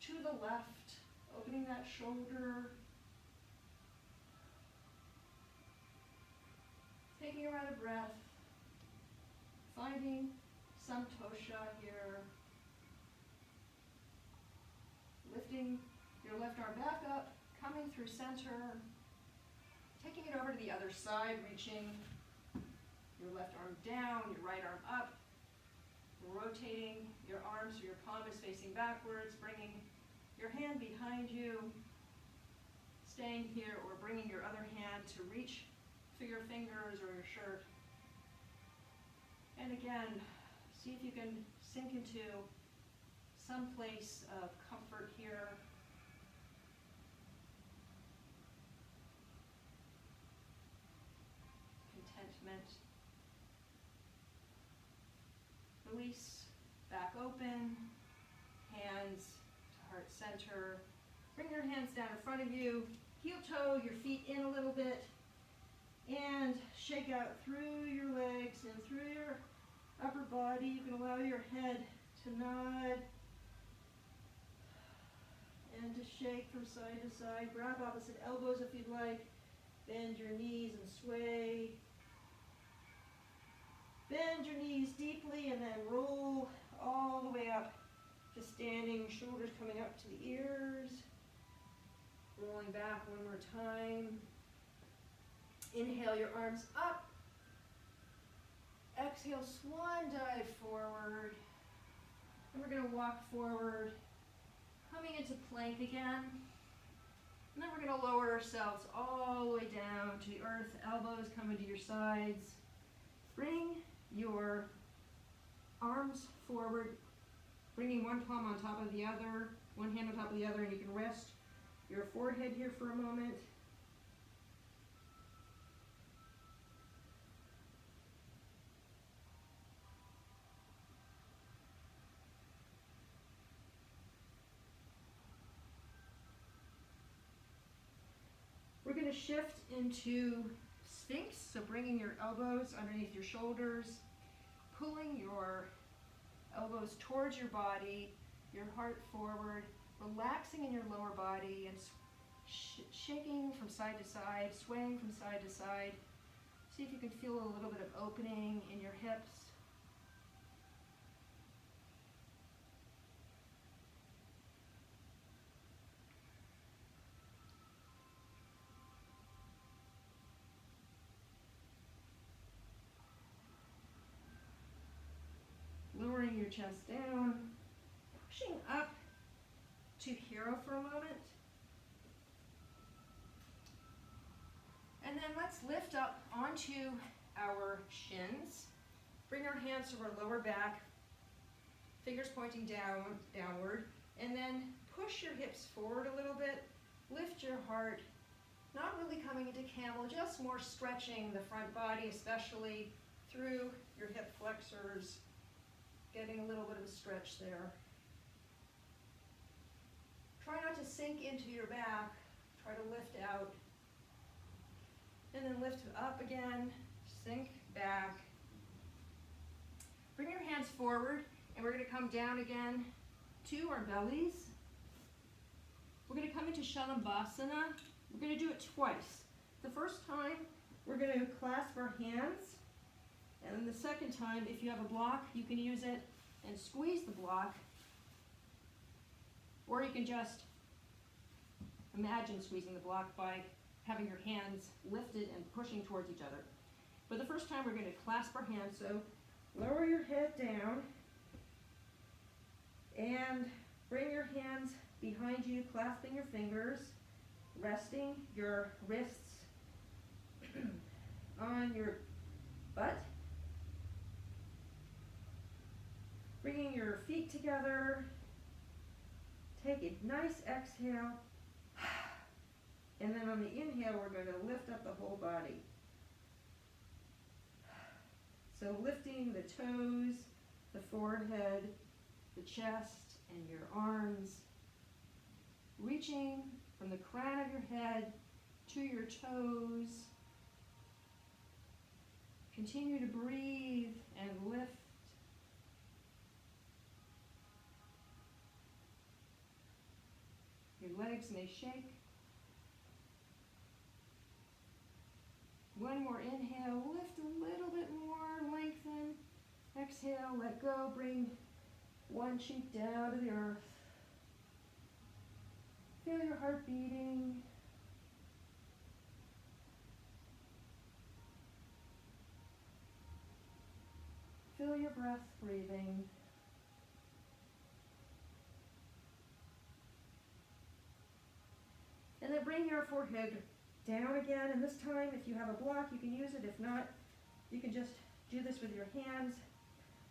to the left, opening that shoulder. Taking a round of breath, finding Santosha here. Lifting your left arm back up, coming through center. Taking it over to the other side, reaching your left arm down, your right arm up. Rotating your arms so your palm is facing backwards, bringing your hand behind you. Staying here or bringing your other hand to reach for your fingers or your shirt. And again, see if you can sink into some place of comfort here. Contentment. open, hands to heart center. Bring your hands down in front of you, heel toe your feet in a little bit, and shake out through your legs and through your upper body. You can allow your head to nod and to shake from side to side. Grab opposite elbows if you'd like. Bend your knees and sway. Bend your knees deeply and then roll all the way up to standing, shoulders coming up to the ears. Rolling back one more time. Inhale your arms up. Exhale, swan dive forward. And we're going to walk forward, coming into plank again. And then we're going to lower ourselves all the way down to the earth. Elbows coming to your sides. Bring your arms forward, bringing one palm on top of the other, one hand on top of the other, and you can rest your forehead here for a moment. We're going to shift into Sphinx, so bringing your elbows underneath your shoulders, pulling your elbows towards your body, your heart forward, relaxing in your lower body and shaking from side to side, swaying from side to side. See if you can feel a little bit of opening in your hips. Lowering your chest down, pushing up to hero for a moment. And then let's lift up onto our shins. Bring our hands to our lower back, fingers pointing downward, and then push your hips forward a little bit. Lift your heart, not really coming into camel, just more stretching the front body, especially through your hip flexors. Getting a little bit of a stretch there. Try not to sink into your back. Try to lift out. And then lift up again. Sink back. Bring your hands forward, and we're going to come down again to our bellies. We're going to come into Shalabhasana. We're going to do it twice. The first time, we're going to clasp our hands. And then the second time, if you have a block, you can use it and squeeze the block. Or you can just imagine squeezing the block by having your hands lifted and pushing towards each other. But the first time, we're going to clasp our hands. So lower your head down and bring your hands behind you, clasping your fingers, resting your wrists on your butt. Bringing your feet together, take a nice exhale, and then on the inhale, we're going to lift up the whole body. So lifting the toes, the forehead, the chest, and your arms, reaching from the crown of your head to your toes. Continue to breathe and lift. Your legs may shake. One more inhale, lift a little bit more, lengthen. Exhale, let go, bring one cheek down to the earth. Feel your heart beating. Feel your breath breathing. And then bring your forehead down again. And this time, if you have a block, you can use it. If not, you can just do this with your hands.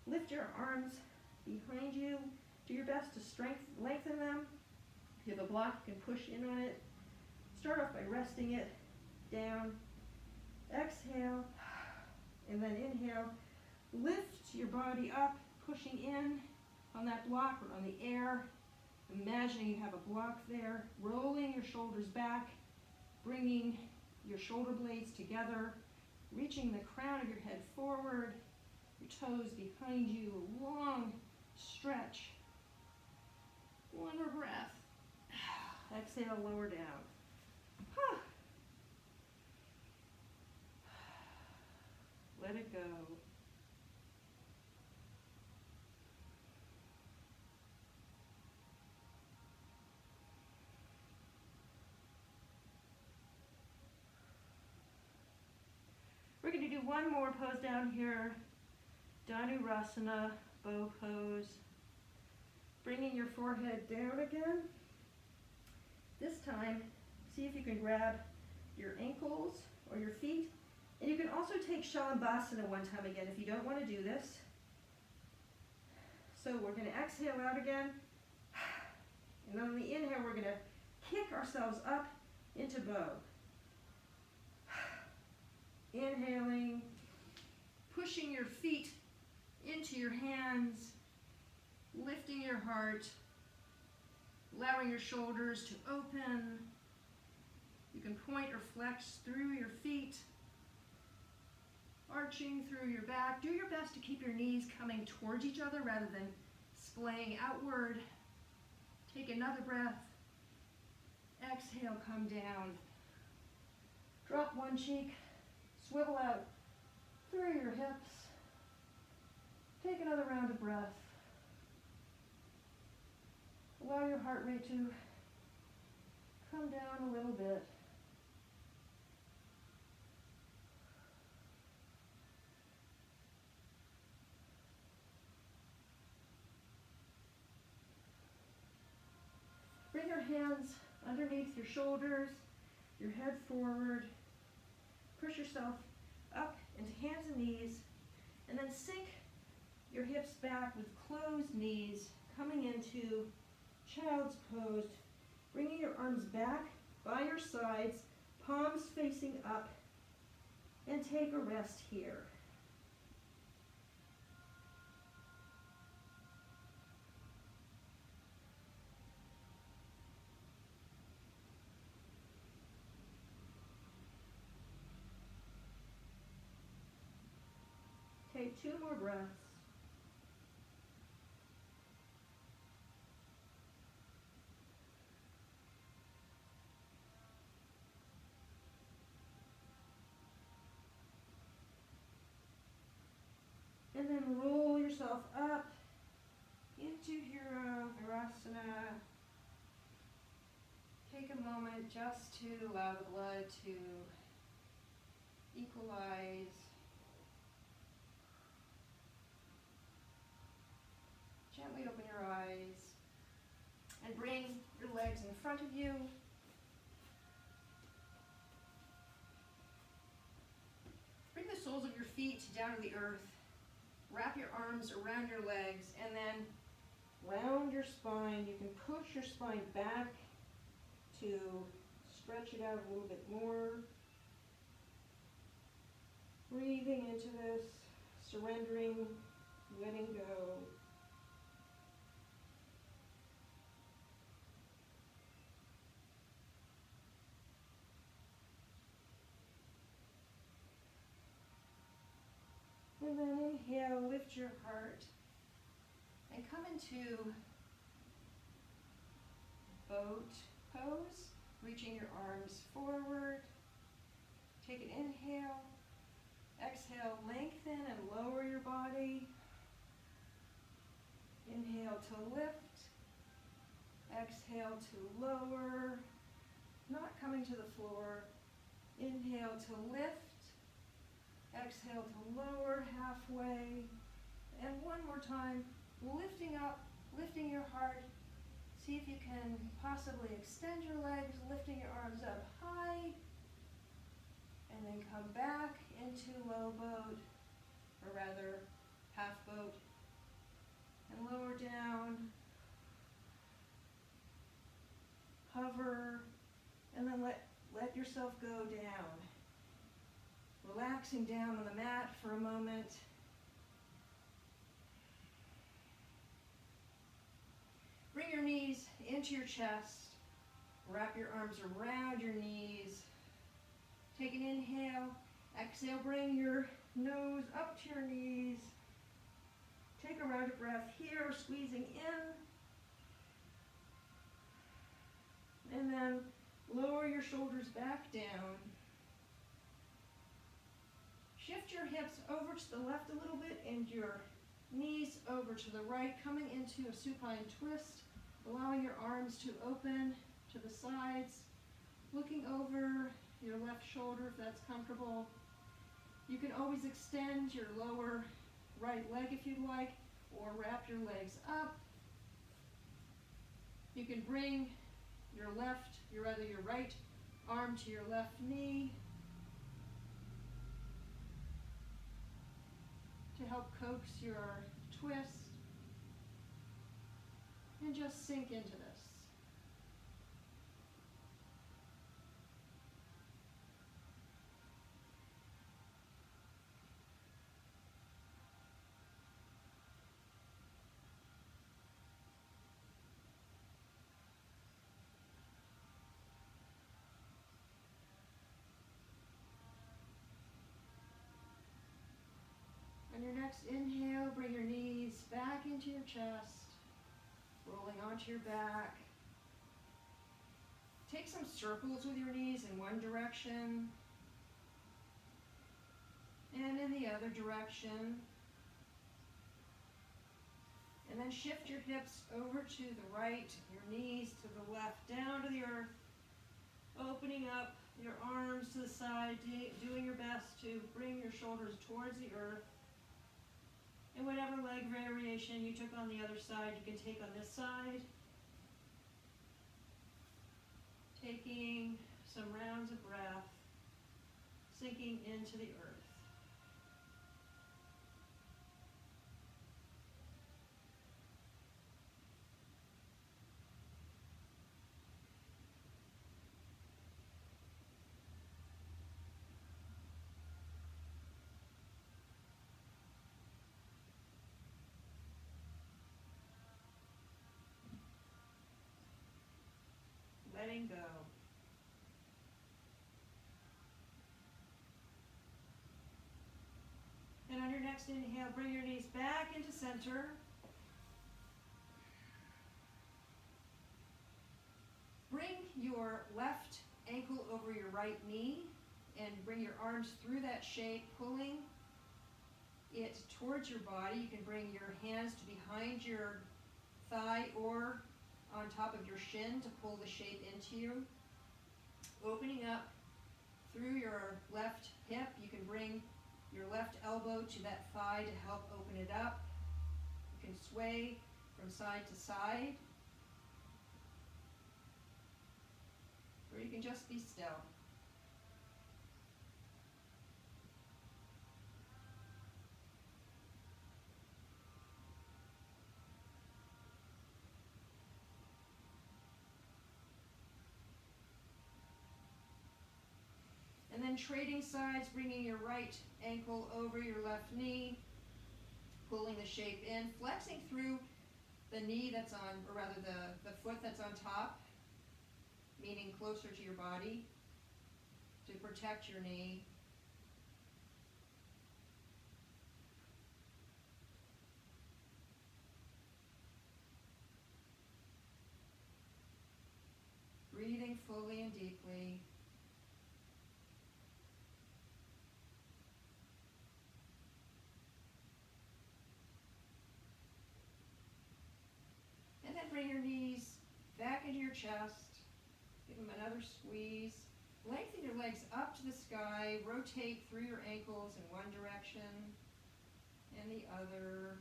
Lift your arms behind you. Do your best to lengthen them. If you have a block, you can push in on it. Start off by resting it down. Exhale, and then inhale. Lift your body up, pushing in. on that block or on the air. Imagining you have a block there, rolling your shoulders back, bringing your shoulder blades together, reaching the crown of your head forward, your toes behind you, a long stretch. One more breath. Exhale, lower down. Let it go. We're going to do one more pose down here. Dinorah, bow pose. Bringing your forehead down again. This time, see if you can grab your ankles or your feet. And you can also take Shalabhasana one time again if you don't want to do this. So we're going to exhale out again. And on the inhale, we're going to kick ourselves up into bow. Inhaling, pushing your feet into your hands, lifting your heart, allowing your shoulders to open. You can point or flex through your feet, arching through your back. Do your best to keep your knees coming towards each other rather than splaying outward. Take another breath. Exhale, come down. Drop one cheek. Swivel out through your hips. Take another round of breath. Allow your heart rate to come down a little bit. Bring your hands underneath your shoulders, your head forward. Push yourself up into hands and knees, and then sink your hips back with closed knees, coming into child's pose, bringing your arms back by your sides, palms facing up, and take a rest here. Take 2 more breaths. And then roll yourself up into Virasana. Take a moment just to allow the blood to equalize. Gently open your eyes and bring your legs in front of you. Bring the soles of your feet down to the earth. Wrap your arms around your legs and then round your spine. You can push your spine back to stretch it out a little bit more. Breathing into this, surrendering, letting go. And then inhale, lift your heart, and come into boat pose, reaching your arms forward. Take an inhale, exhale, lengthen and lower your body. Inhale to lift, exhale to lower, not coming to the floor. Inhale to lift. Exhale to lower halfway. And one more time, lifting up, lifting your heart. See if you can possibly extend your legs, lifting your arms up high. And then come back into low boat, or rather half boat. And lower down. Hover. And then let yourself go down. Relaxing down on the mat for a moment. into your chest. Wrap your arms around your knees. Take an inhale. Exhale, bring your nose up to your knees. Take a round of breath here, squeezing in. And then lower your shoulders back down. Shift your hips over to the left a little bit and your knees over to the right, coming into a supine twist, allowing your arms to open to the sides, looking over your left shoulder if that's comfortable. You can always extend your lower right leg if you'd like, or wrap your legs up. You can bring your right arm to your left knee to help coax your twist, and just sink into this. On your next inhale, bring your knees back into your chest, rolling onto your back. Take some circles with your knees in one direction and in the other direction. And then shift your hips over to the right, your knees to the left, down to the earth, opening up your arms to the side, doing your best to bring your shoulders towards the earth. And whatever leg variation you took on the other side, you can take on this side. Taking some rounds of breath, sinking into the earth. Letting go. And on your next inhale, bring your knees back into center. Bring your left ankle over your right knee and bring your arms through that shape, pulling it towards your body. You can bring your hands to behind your thigh or on top of your shin to pull the shape into you. Opening up through your left hip, you can bring your left elbow to that thigh to help open it up. You can sway from side to side, or you can just be still. And then trading sides, bringing your right ankle over your left knee, pulling the shape in, flexing through the knee that's on, or rather the foot that's on top, meaning closer to your body, to protect your knee. Breathing fully and deeply. And then bring your knees back into your chest. Give them another squeeze. Lengthen your legs up to the sky. Rotate through your ankles in one direction and the other.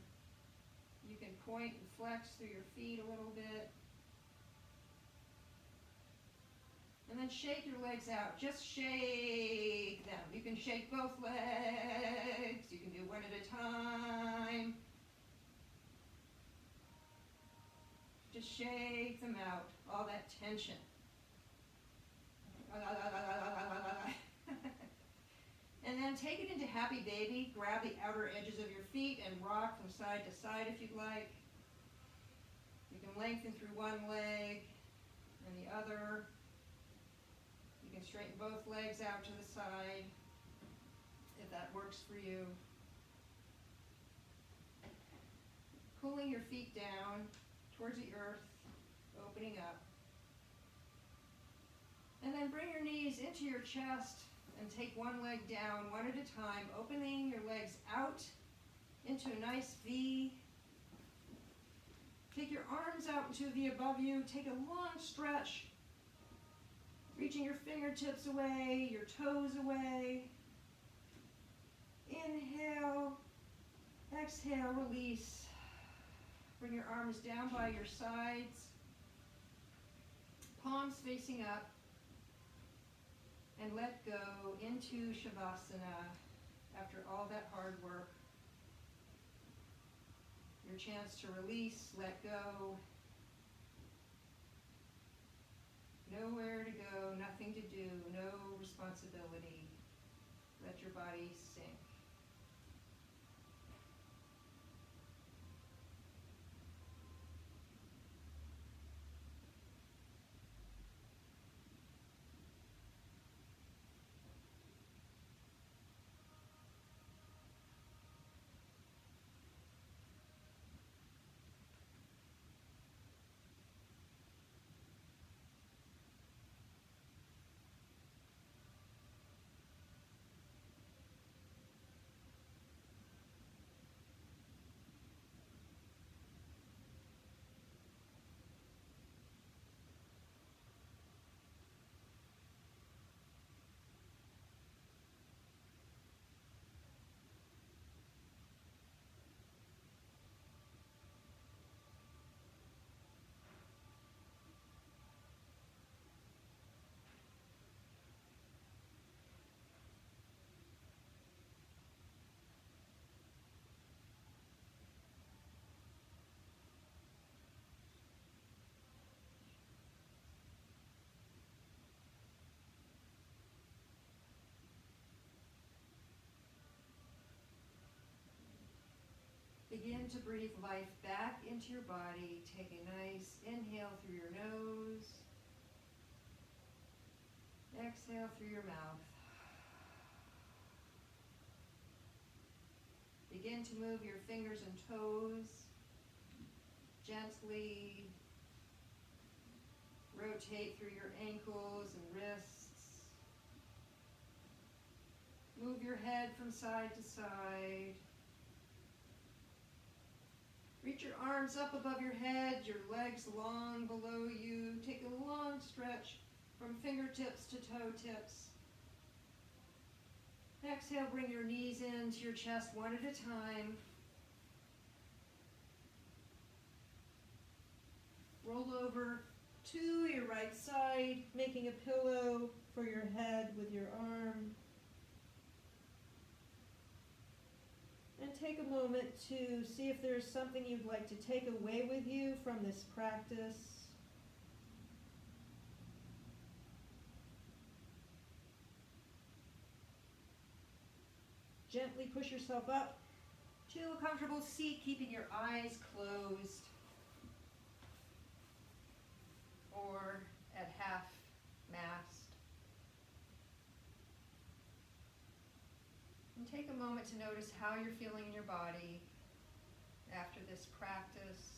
You can point and flex through your feet a little bit. And then shake your legs out. Just shake them. You can shake both legs. You can do one at a time. Just shake them out. All that tension. And then take it into happy baby. Grab the outer edges of your feet and rock from side to side if you'd like. You can lengthen through one leg and the other. You can straighten both legs out to the side if that works for you. Pulling your feet down towards the earth, opening up. And then bring your knees into your chest and take one leg down one at a time, opening your legs out into a nice V. Take your arms out into a V above you. Take a long stretch, reaching your fingertips away, your toes away. Inhale, exhale, release. Bring your arms down by your sides, palms facing up, and let go into Shavasana after all that hard work. Your chance to release, let go. Nowhere to go, nothing to do, no responsibility. Let your body sink. Begin to breathe life back into your body. Take a nice inhale through your nose. Exhale through your mouth. Begin to move your fingers and toes gently. Rotate through your ankles and wrists. Move your head from side to side. Reach your arms up above your head, your legs long below you. Take a long stretch from fingertips to toe tips. Exhale, bring your knees into your chest one at a time. Roll over to your right side, making a pillow for your head with your arm. And take a moment to see if there's something you'd like to take away with you from this practice. Gently push yourself up to a comfortable seat, keeping your eyes closed or at half mast. And take a moment to notice how you're feeling in your body after this practice.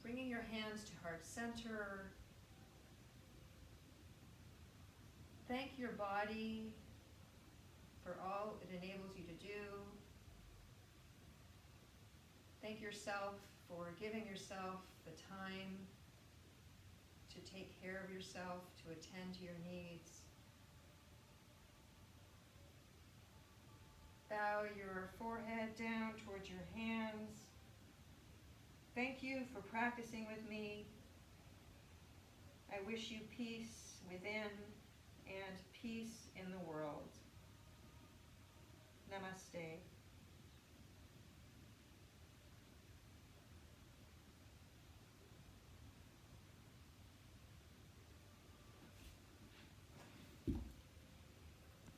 Bringing your hands to heart center. Thank your body for all it enables you to do. Thank yourself for giving yourself the time to take care of yourself, to attend to your needs. Bow your forehead down towards your hands. Thank you for practicing with me. I wish you peace within and peace in the world. Namaste.